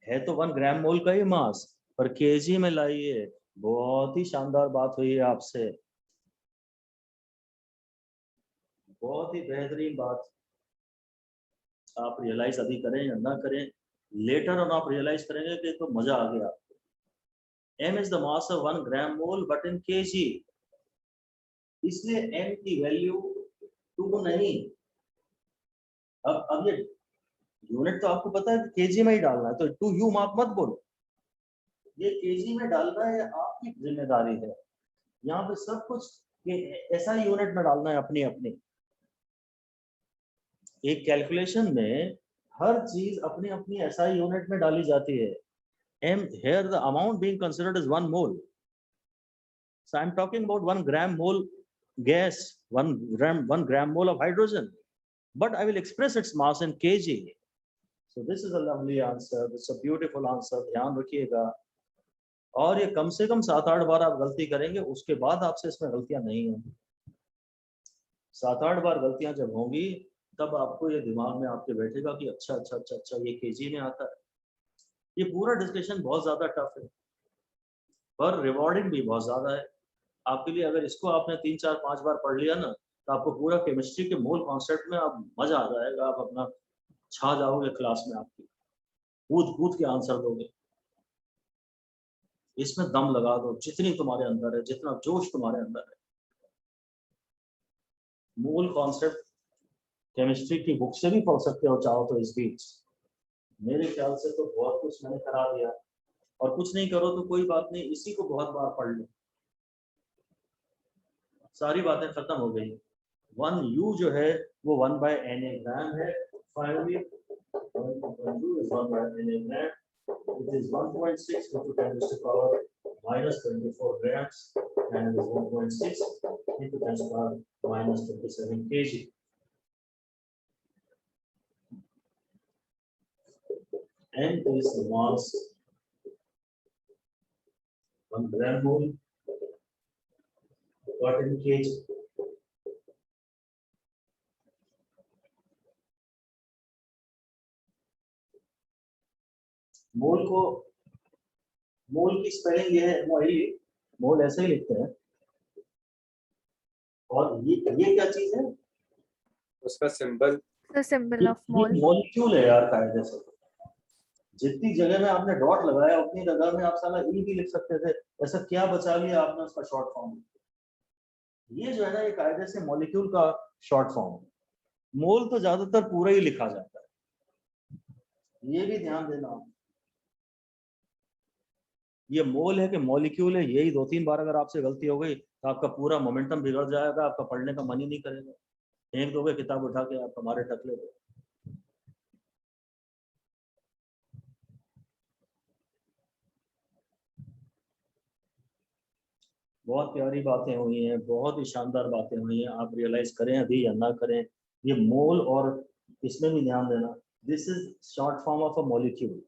है तो 1 ग्राम मोल का ही मास, पर केजी में लाइए। बहुत ही शानदार बात हुई है आपसे, बहुत ही बेहतरीन बात। आप रियलाइज अभी करें या ना करें, लेटर ऑन आप रियलाइज करेंगे कि तो मजा आ गया। m is the mass of 1 gram mole but in kg, इसलिए m की वैल्यू 2 नहीं। अब ये यूनिट तो आपको पता है केजी में ही डालना है, तो 2 यू मार्क मत बोलो, ये केजी में डालना है, आपकी जिम्मेदारी है। यहाँ पे सब कुछ ऐसा यूनिट में डालना है अपनी अपनी। एक कैलकुलेशन में हर चीज अपनी अपनी एसआई यूनिट में डाली जाती है। m here the amount being considered is 1 mole, so I'm talking about 1 gram mole gas, 1 gram mole of hydrogen, but I will express its mass in kg. So this is a lovely answer, this is a beautiful answer। ध्यान रखिएगा, और ये कम से कम 7-8 बार आप गलती करेंगे, उसके बाद आपसे इसमें गलतियां नहीं होंगी। 7-8 बार गलतियां जब होंगी तब आपको ये दिमाग में आपके बैठेगा कि अच्छा अच्छा अच्छा अच्छा ये केजी में आता है। ये पूरा डिस्कशन बहुत ज्यादा टफ है, पर रिवॉर्डिंग भी बहुत ज्यादा है आपके लिए। अगर इसको आपने 3-4-5 बार पढ़ लिया ना, तो आपको पूरा केमिस्ट्री के मोल कॉन्सेप्ट में आप मजा आ जाएगा। आप अपना छा जाओगे क्लास में, आपकी कूद कूद के आंसर दोगे। इसमें दम लगा दो जितनी तुम्हारे अंदर है, जितना जोश तुम्हारे अंदर है। मूल कॉन्सेप्ट केमिस्ट्री की बुक से भी पढ़ सकते हो चाहो तो। इस बीच मेरे ख्याल से तो बहुत कुछ मैंने करा दिया, और कुछ नहीं करो तो कोई बात नहीं, इसी को बहुत बार पढ़ लो, सारी बातें खत्म हो गई। 1 U जो है वो 1/Na ग्राम है। Finally 1 is 1/Na gram, it is 1.6 into 10 to the power minus 24 grams, and it is 1.6 into 10 to the power minus 27 kg. And is the mass 1 gram mole but in kg। मोल को मोल की spelling ये है मोल ऐसे ही लिखते हैं। और ये क्या चीज है? उसका सिंबल The symbol of ये mole. मॉलिक्यूल है यार कायदे से। जितनी जगह में आपने डॉट लगाया उतनी जगह में आप साला ई भी लिख सकते थे। ऐसा क्या बचा लिया आपने उसका शॉर्ट फॉर्म? ये जो है ना, ये कायदे से मॉलिक्यूल का शॉर्ट फॉर्म है। मोल तो ज्यादातर पूरा ही लिखा जाता है, ये भी ध्यान देना। ये मोल है कि मॉलिक्यूल है, यही 2-3 बार अगर आपसे गलती हो गई तो आपका पूरा मोमेंटम बिगड़ जाएगा, आपका पढ़ने का मन ही नहीं करेगा, फेंक दोगे किताब उठा के आप हमारे टकले पे। बहुत प्यारी बातें हुई हैं, बहुत ही शानदार बातें हुई हैं। आप रियलाइज करें अभी या ना करें, ये मोल और इसमें भी ध्यान देना, this is short form of a molecule.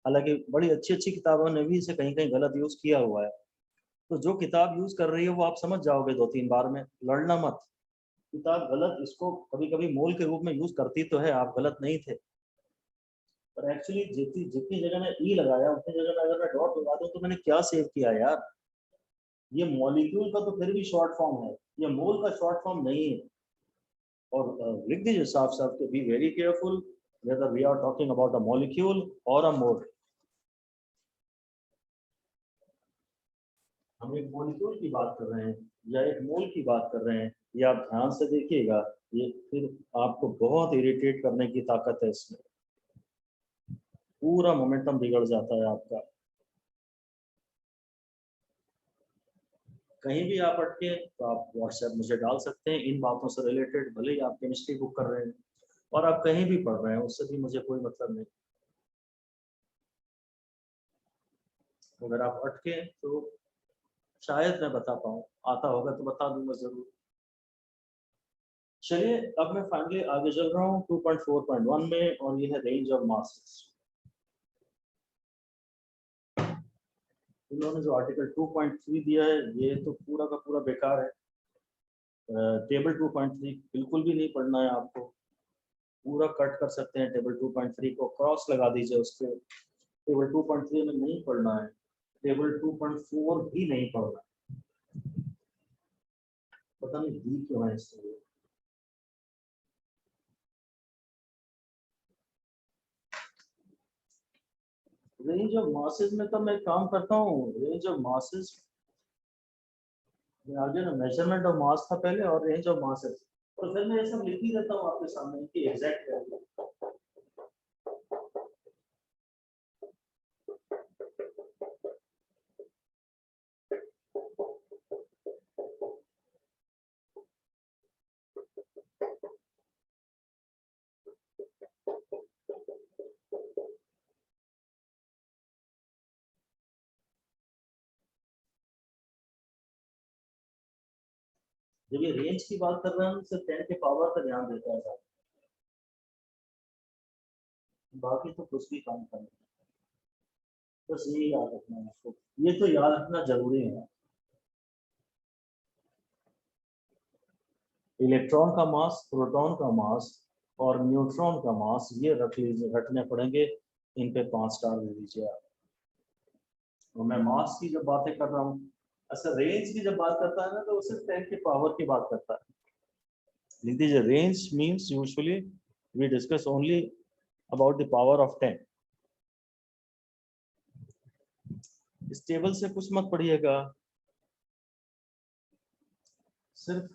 हालांकि बड़ी अच्छी अच्छी किताबों ने भी इसे कहीं कहीं गलत यूज किया हुआ है। तो जो किताब यूज कर रही है वो आप समझ जाओगे 2-3 बार में, लड़ना मत। किताब गलत इसको कभी कभी मोल के रूप में यूज करती तो है, आप गलत नहीं थे। पर एक्चुअली जितनी जितनी जगह में ई लगाया उतनी जगह में अगर मैं डॉट लगा दूं तो मैंने क्या सेव किया यार? ये मॉलिक्यूल का तो फिर भी शॉर्ट फॉर्म है, ये मोल का शॉर्ट फॉर्म नहीं है। और लिख दीजिए साफ साफ के be very careful whether we are talking about a molecule or a mole। हम एक मॉलिक्यूल की बात कर रहे हैं या एक मोल की बात कर रहे हैं, ये आप ध्यान से देखिएगा। ये फिर आपको बहुत इरिटेट करने की ताकत है इसमें, पूरा मोमेंटम बिगड़ जाता है आपका। कहीं भी आप अटके तो आप व्हाट्सएप मुझे डाल सकते हैं इन बातों से रिलेटेड, भले ही आप केमिस्ट्री बुक कर रहे हैं और आप कहीं भी पढ़ रहे हैं, उससे भी मुझे कोई मतलब नहीं। अगर आप अटके तो शायद मैं बता पाऊँ, आता होगा तो बता दूंगा जरूर। चलिए अब मैं फाइनली आगे चल रहा हूँ 2.4.1 में, और ये है रेंज ऑफ मासेस। इन्होंने जो आर्टिकल 2.3 दिया है ये तो पूरा का पूरा बेकार है। टेबल 2.3 बिल्कुल भी नहीं पढ़ना है आपको, पूरा कट कर सकते हैं। टेबल 2.3 को क्रॉस लगा दीजिए उस पर, टेबल 2.3 में नहीं पढ़ना है, टेबल 2.4 भी नहीं पढ़ना है। पता नहीं दी क्यों है इसके लिए। रेंज ऑफ मासेस में तो मैं काम करता हूँ, रेंज ऑफ मासेस में आगे ना मेजरमेंट ऑफ मास था पहले और रेंज ऑफ मासेस, और फिर मैं ये सब लिख ही देता हूँ आपके सामने कि एग्जैक्ट वैल्यू। जब ये रेंज की बात कर रहे हैं सिर्फ 10 के पावर का ध्यान देता है साहब, बाकी तो कुछ भी काम करना, बस यही याद रखना है आपको, ये तो याद रखना जरूरी है। इलेक्ट्रॉन का मास, प्रोटॉन का मास और न्यूट्रॉन का मास ये रख लीजिए, रखने पड़ेंगे, इन पे 5 स्टार दे दीजिए आप। तो मैं मास की जब बातें कर रहा हूँ, अच्छा रेंज की जब बात करता है ना तो वो सिर्फ 10 के पावर की बात करता है। लिख दीजिए range means usually we discuss only about the power of 10। इस टेबल से कुछ मत पढ़िएगा, सिर्फ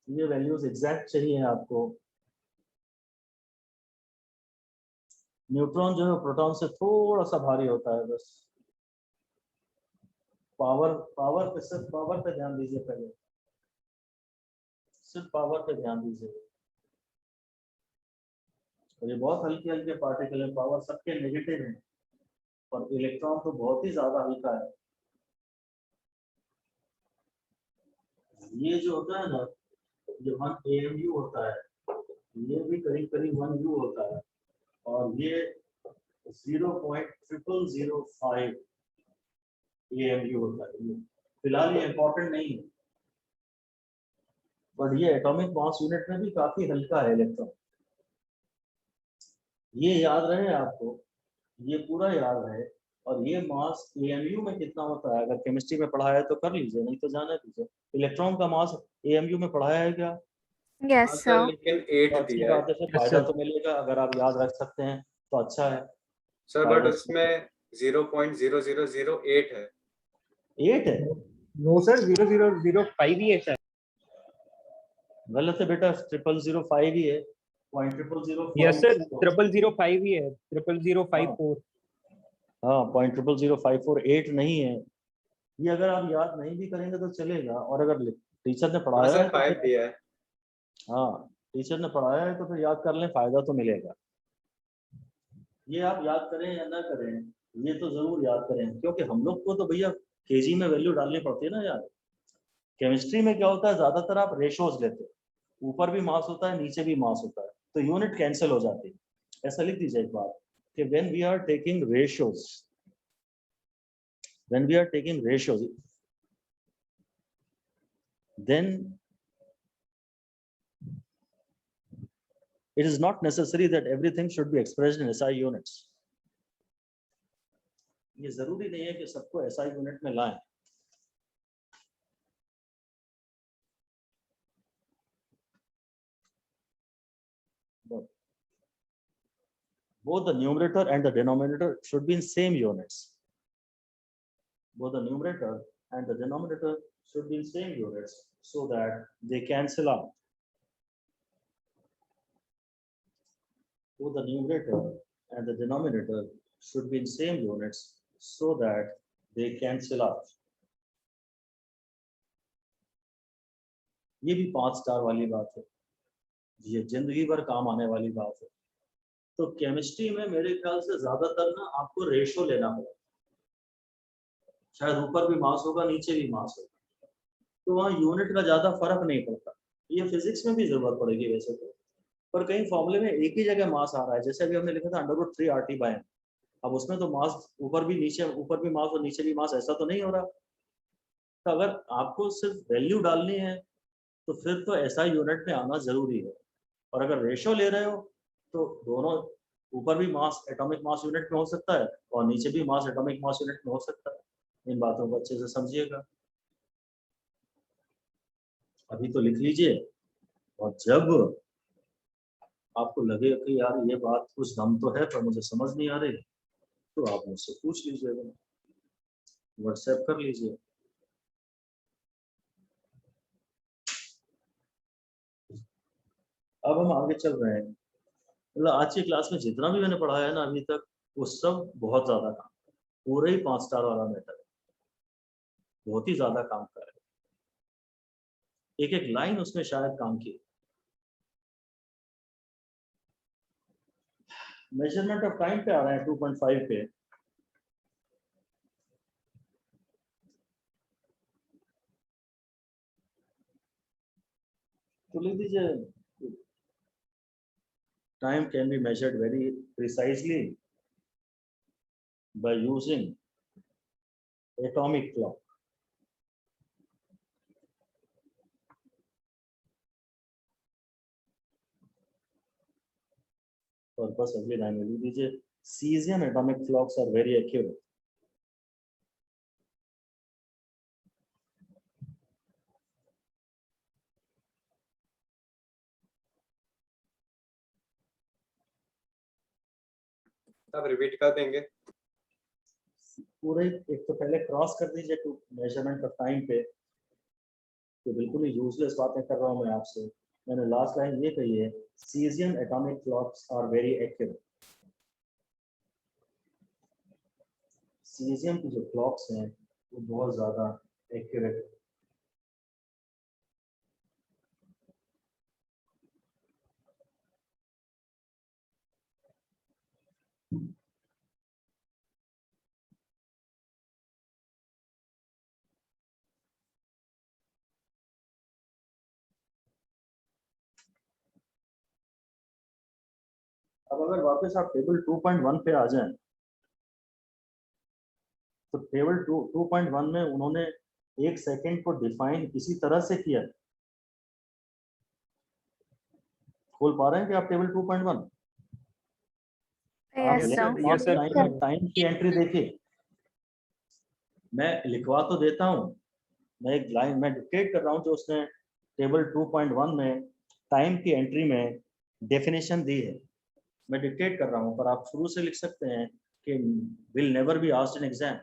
ये वैल्यूज एग्जैक्ट चाहिए आपको। न्यूट्रॉन जो है प्रोटॉन से थोड़ा सा भारी होता है बस। पावर पे, सिर्फ पावर पे ध्यान दीजिए, पहले सिर्फ पावर पे ध्यान दीजिए। और ये बहुत हल्के हल्के पार्टिकल है, पावर सबके नेगेटिव है, और इलेक्ट्रॉन तो बहुत ही ज्यादा हल्का है। ये जो होता है ना, ये 1 AMU होता है, ये भी करीब करीब 1 U होता है, और ये 0.0005 AMU होता है। फिलहाल ये इंपॉर्टेंट नहीं है, पर ये एटॉमिक मास यूनिट में भी काफी हल्का है इलेक्ट्रॉन। ये याद रहे आपको, ये पूरा याद रहे। और ये मास एएमयू में कितना होता है, अगर केमिस्ट्री में पढ़ाया है तो कर लीजिए, नहीं तो जाने दीजिए। इलेक्ट्रॉन का मास एएमयू में पढ़ाया है क्या? Yes, हाँ sir. सर, लेकिन तो 8 अच्छी दिया है बात है, फिर Yes, फायदा sir. तो मिलेगा, अगर आप याद रख सकते हैं तो अच्छा है। सर, बट फायदा उसमें 0.0008 है। 8 है, No sir, 0005 ही है शायद। गलत है बेटा, 0005 ही है, 0.0005। Yes sir, 0005 ही है, 0054। हाँ 0.000548 नहीं है। ये अगर आप याद नहीं भी करेंगे तो चलेगा, और अगर टीचर ने हाँ पढ़ाया सर, है तो 5 फिर दिया है। हाँ टीचर ने पढ़ाया है तो फिर याद कर लें, फायदा तो मिलेगा। ये आप याद करें या ना करें, ये तो जरूर याद करें, क्योंकि हम लोग को तो भैया केजी में वैल्यू डालनी पड़ती है ना यार। केमिस्ट्री में क्या होता है, ज्यादातर आप रेशोज लेते हो, ऊपर भी मास होता है नीचे भी मास होता है, तो यूनिट कैंसिल हो जाती है। ऐसा लिख दीजिए एक बात कि when we are taking ratios, when we are taking ratios, then it is not necessary that everything should be expressed in SI units. ये जरूरी नहीं है कि सबको SI यूनिट में लाएं। Both the numerator and the denominator should be in same units. Both the numerator and the denominator should be in same units so that they cancel out. Both the numerator and the denominator should be in same units so that they cancel out. ये भी 5 star वाली बात है, ये जिंदगी भर काम आने वाली बात है। तो केमिस्ट्री में मेरे ख्याल से ज्यादातर ना आपको रेशो लेना होगा, शायद ऊपर भी मास होगा नीचे भी मास होगा, तो वहाँ यूनिट का ज्यादा फर्क नहीं पड़ता। ये फिजिक्स में भी जरूरत पड़ेगी वैसे तो, पर कहीं फॉर्मूले में एक ही जगह मास आ रहा है, जैसे अभी हमने लिखा था √3 RT/m, अब उसमें तो मास ऊपर भी मास और नीचे भी मास, ऐसा तो नहीं हो रहा। तो अगर आपको सिर्फ वैल्यू डालनी है तो फिर तो ऐसा यूनिट में आना जरूरी है, और अगर रेशो ले रहे हो तो दोनों ऊपर भी मास एटॉमिक मास यूनिट में हो सकता है और नीचे भी मास एटॉमिक मास यूनिट में हो सकता है। इन बातों को अच्छे से समझिएगा। अभी तो लिख लीजिए, और जब आपको लगे कि यार ये बात कुछ दम तो है पर मुझे समझ नहीं आ रही, तो आप मुझसे पूछ लीजिएगा, व्हाट्सएप कर लीजिए। अब हम आगे चल रहे हैं। मतलब आज की क्लास में जितना भी मैंने पढ़ाया है ना अभी तक, वो सब बहुत ज्यादा काम, पूरे ही 5 स्टार वाला मैटर है, बहुत ही ज्यादा काम कर रहे हैं, एक एक लाइन उसमें शायद काम की। मेजरमेंट ऑफ टाइम पे आ रहे हैं 2.5 पे। तो लिख दीजिए, time can be measured very precisely by using atomic clock. और बस अगली लाइन में लिख दीजिए, cesium atomic clocks are very accurate. आप रिपीट कर देंगे? पूरे एक तो पहले क्रॉस कर दीजिए टू मेजरमेंट ऑफ टाइम पे, तो बिल्कुल ही यूजलेस बातें कर रहा हूँ मैं आपसे। मैंने लास्ट लाइन ये कही है, cesium atomic clocks are very accurate. cesium की जो क्लॉक्स हैं वो बहुत ज्यादा एक्यूरेट है। अब अगर वापस आप टेबल 2.1 पे आ जाएं, तो टेबल 2.1 में उन्होंने 1 सेकेंड को डिफाइन इसी तरह से किया। खोल पा रहे हैं कि आप table 2.1? Yes, sir. Yes, sir. Time की एंट्री देखिए, मैं लिखवा तो देता हूँ, मैं एक लाइन मैं डिक्टेट कर रहा हूँ जो उसने टेबल 2.1 में टाइम की एंट्री में डेफिनेशन दी है, मैं डिक्टेट कर रहा हूँ, पर आप शुरू से लिख सकते हैं कि will never be asked in exam,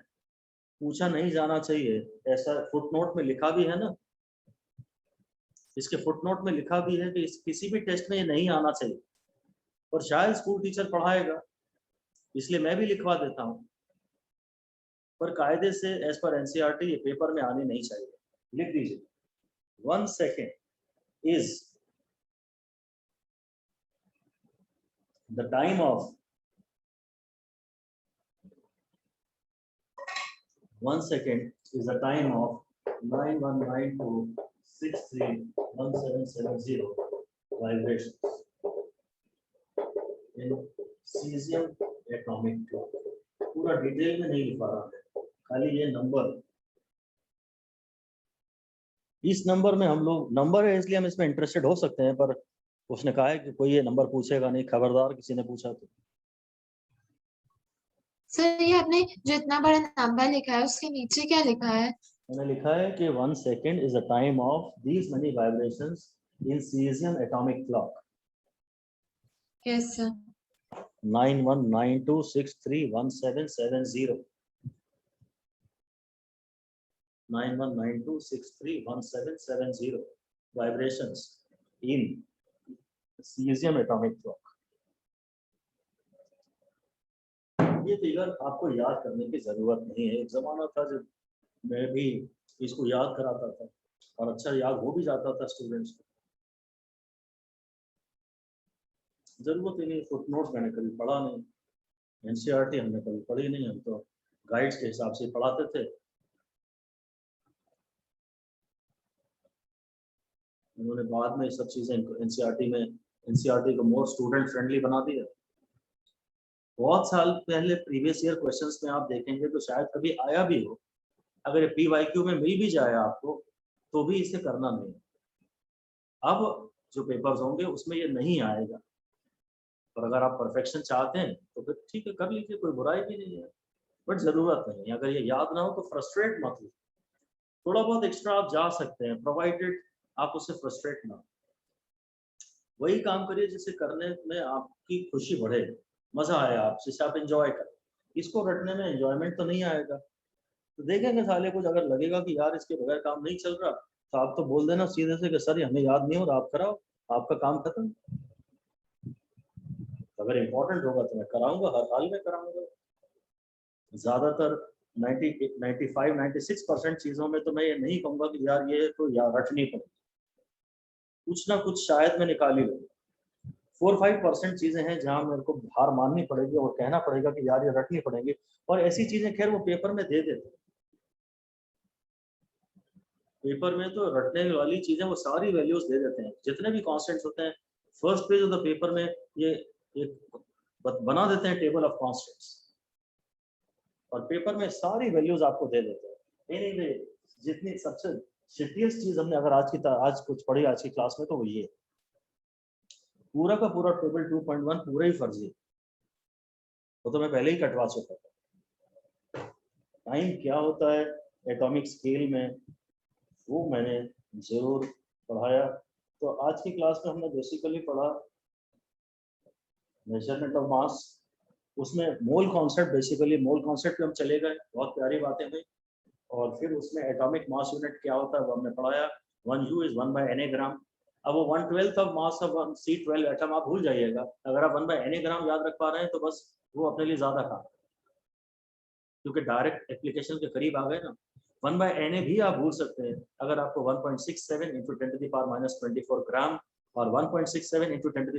पूछा नहीं जाना चाहिए, ऐसा फुटनोट में लिखा भी है ना, इसके फुटनोट में लिखा भी है कि किसी भी टेस्ट में ये नहीं आना चाहिए, और शायद स्कूल टीचर पढ़ाएगा, इसलिए मैं भी लिखवा देता हूँ, पर कायदे से एज पर एनसीईआरटी ये पेपर में आनी नहीं चाहिए। लिख दीजिए 1 second is the time of 1 second is the time of 9192631770 vibrations in cesium atomic clock। पूरा डिटेल में नहीं लिखा रहा है, खाली ये नंबर, इस नंबर में हम लोग, नंबर है इसलिए हम इसमें इंटरेस्टेड हो सकते हैं, पर उसने कहा है कि कोई ये नंबर पूछेगा नहीं, खबरदार किसी ने पूछा तो। सर ये आपने जो इतना बड़ा नंबर लिखा है उसके नीचे क्या लिखा है? मैंने लिखा है कि 1 second is the time of these many vibrations in cesium atomic clock। Yes sir. 9192631770 9192631770 vibrations in cesium atomic clock। ये फिगर आपको याद करने की जरूरत नहीं है, एक जमाना था जब मैं भी इसको याद कराता था और अच्छा याद हो भी जाता था स्टूडेंट्स को, जरूरत ही नहीं, फुटनोट मैंने कभी पढ़ा नहीं, एनसीईआरटी हमने कभी पढ़ी नहीं, हम तो गाइड्स के हिसाब से पढ़ाते थे। उन्होंने बाद में सब चीजें एनसीईआरटी को मोर स्टूडेंट फ्रेंडली बना दिया। बहुत साल पहले प्रीवियस ईयर क्वेश्चंस में आप देखेंगे तो शायद कभी आया भी हो, अगर ये PYQ में मिल भी जाए आपको तो भी इसे करना नहीं। अब जो पेपर्स होंगे उसमें ये नहीं आएगा, और अगर आप परफेक्शन चाहते हैं तो फिर ठीक है कर लीजिए, कोई बुराई भी नहीं है, बट जरूरत नहीं, अगर ये याद ना हो तो फ्रस्ट्रेट मत हो, थोड़ा बहुत एक्स्ट्रा आप जा सकते हैं, प्रोवाइडेड आप उससे फ्रस्ट्रेट ना, वही काम करिए जिससे करने में आपकी खुशी बढ़े, मजा आए, आप जिससे आप एंजॉय करें। इसको रटने में एंजॉयमेंट तो नहीं आएगा, तो देखेंगे साले कुछ अगर लगेगा कि यार इसके बगैर काम नहीं चल रहा, तो आप तो बोल देना सीधे से कि सर हमें याद नहीं हो रहा, आप कराओ, आपका काम खत्म। अगर इम्पोर्टेंट होगा तो मैं कराऊंगा, हर हाल में कराऊंगा। ज्यादातर 95-96% चीजों में तो मैं ये नहीं कहूंगा कि यार ये तो यार रटनी पड़ेगी, कुछ ना कुछ शायद मैं निकाल ही लूंगा। 4-5% चीजें हैं जहां मेरे को हार माननी पड़ेगी और कहना पड़ेगा कि यार ये रटनी पड़ेगी, और ऐसी चीजें खैर वो पेपर में दे देते हैं, पेपर में तो रटने वाली चीजें वो सारी वैल्यूज दे देते हैं, जितने भी कॉन्स्टेंट्स होते हैं first page of the paper में ये एक बना देते हैं टेबल ऑफ कॉन्स्टेंट्स, और पेपर में सारी वैल्यूज आपको दे देते हैं। नहीं, जितनी सबसे शिटियस्ट चीज हमने अगर आज कुछ पढ़ी आज की क्लास में तो वो ये पूरा का पूरा टेबल 2.1 पूरा ही फर्जी, वो तो मैं पहले ही कटवा चुका था। टाइम क्या होता है एटॉमिक स्केल में वो मैंने जरूर पढ़ाया। तो आज की क्लास में हमने बेसिकली पढ़ा मेजरमेंट ऑफ मास, उसमें mole concept, basically mole concept पे हम चले गए, बहुत प्यारी बातें हुई, और फिर उसमें एटॉमिक मास यूनिट क्या होता है वो हमने पढ़ाया, 1U इज 1/Na ग्राम। अब वो 1/12 of mass of C12 atom आप भूल जाइएगा, अगर आप 1/Na ग्राम याद रख पा रहे हैं तो बस वो अपने लिए ज्यादा काम, क्योंकि डायरेक्ट एप्लीकेशन के करीब आ गए ना। 1/Na भी आप भूल सकते हैं, अगर आपको 1.67 × 10⁻24 ग्राम और 1.67 ×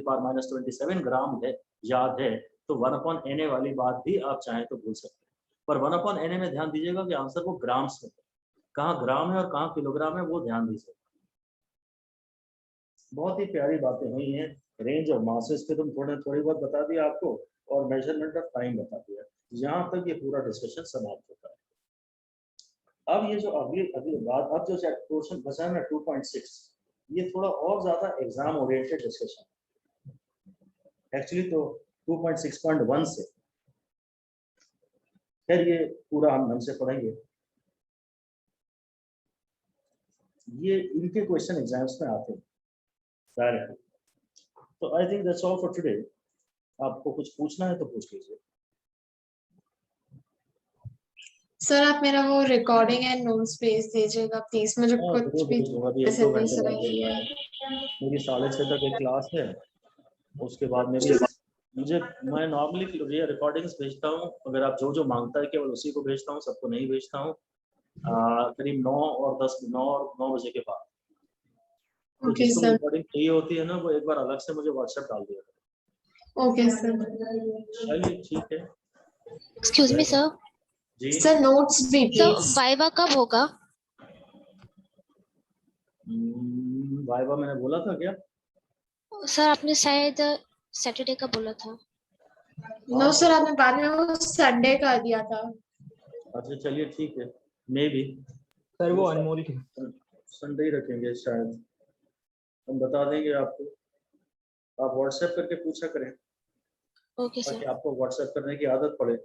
10⁻27 ग्राम है याद है, तो 1/Na वाली बात भी आप चाहें तो भूल सकते हैं, पर 1/Na में ध्यान दीजिएगा कि आंसर वो ग्राम्स में है, कहाँ ग्राम है और कहाँ किलोग्राम है वो ध्यान दीजिए। बहुत ही प्यारी बातें हुई हैं, रेंज ऑफ मासेस पे तुम थोड़ी बहुत बता दिया आपको, और मेजरमेंट ऑफ टाइम बता दिया, यहाँ तक ये पूरा डिस्कशन समाप्त होता है। अब ये जो अगली बात, अब जो पोर्शन बचा है ना 2.6, ये थोड़ा और ज्यादा एग्जाम ओरिएंटेड डिस्कशन, एक्चुअली तो 2.6.1 से, फिर ये पूरा हम ढंग से पढ़ेंगे, ये इनके क्वेश्चन एग्जाम्स में आते हैं डायरेक्ट। तो I think that's all for today. आपको कुछ पूछना है तो पूछ लीजिए। सर आप मेरा वो रिकॉर्डिंग एंड नोट्स भेज दीजिएगा प्लीज, मुझे हाँ, कुछ जरूर भी भेजूंगा। अभी 1-2 ऐसे नहीं घंटे बाद समझ। भेजूंगा। मेरी 6:30 तक एक क्लास है, उसके बाद मैं नॉर्मली ये रिकॉर्डिंग्स भेजता हूँ। अगर आप जो जो मांगता है केवल उसी को भेजता हूँ, सबको नहीं भेजता हूँ। करीब 9 बजे के बाद। तो ओके जिसको सर। रिकॉर्डिंग चाहिए होती है ना, वो एक बार अलग से मुझे व्हाट्सएप डाल दिया। Okay sir. चलिए ठीक है। Excuse me sir. जी सर नोट्स भी सर प्लीज। वाइवा कब होगा? वाइवा मैंने बोला था क्या? सर आपने शायद सैटरडे का बोला था। नो सर, आपने बाद में वो संडे का दिया था। अच्छा चलिए ठीक है, मे बी सर वो अनमोल थे। संडे ही रखेंगे शायद, हम बता देंगे आपको। आप व्हाट्सएप करके पूछा करें ओके ताकि सर। आपको व्हाट्सएप करने की आदत पड़े।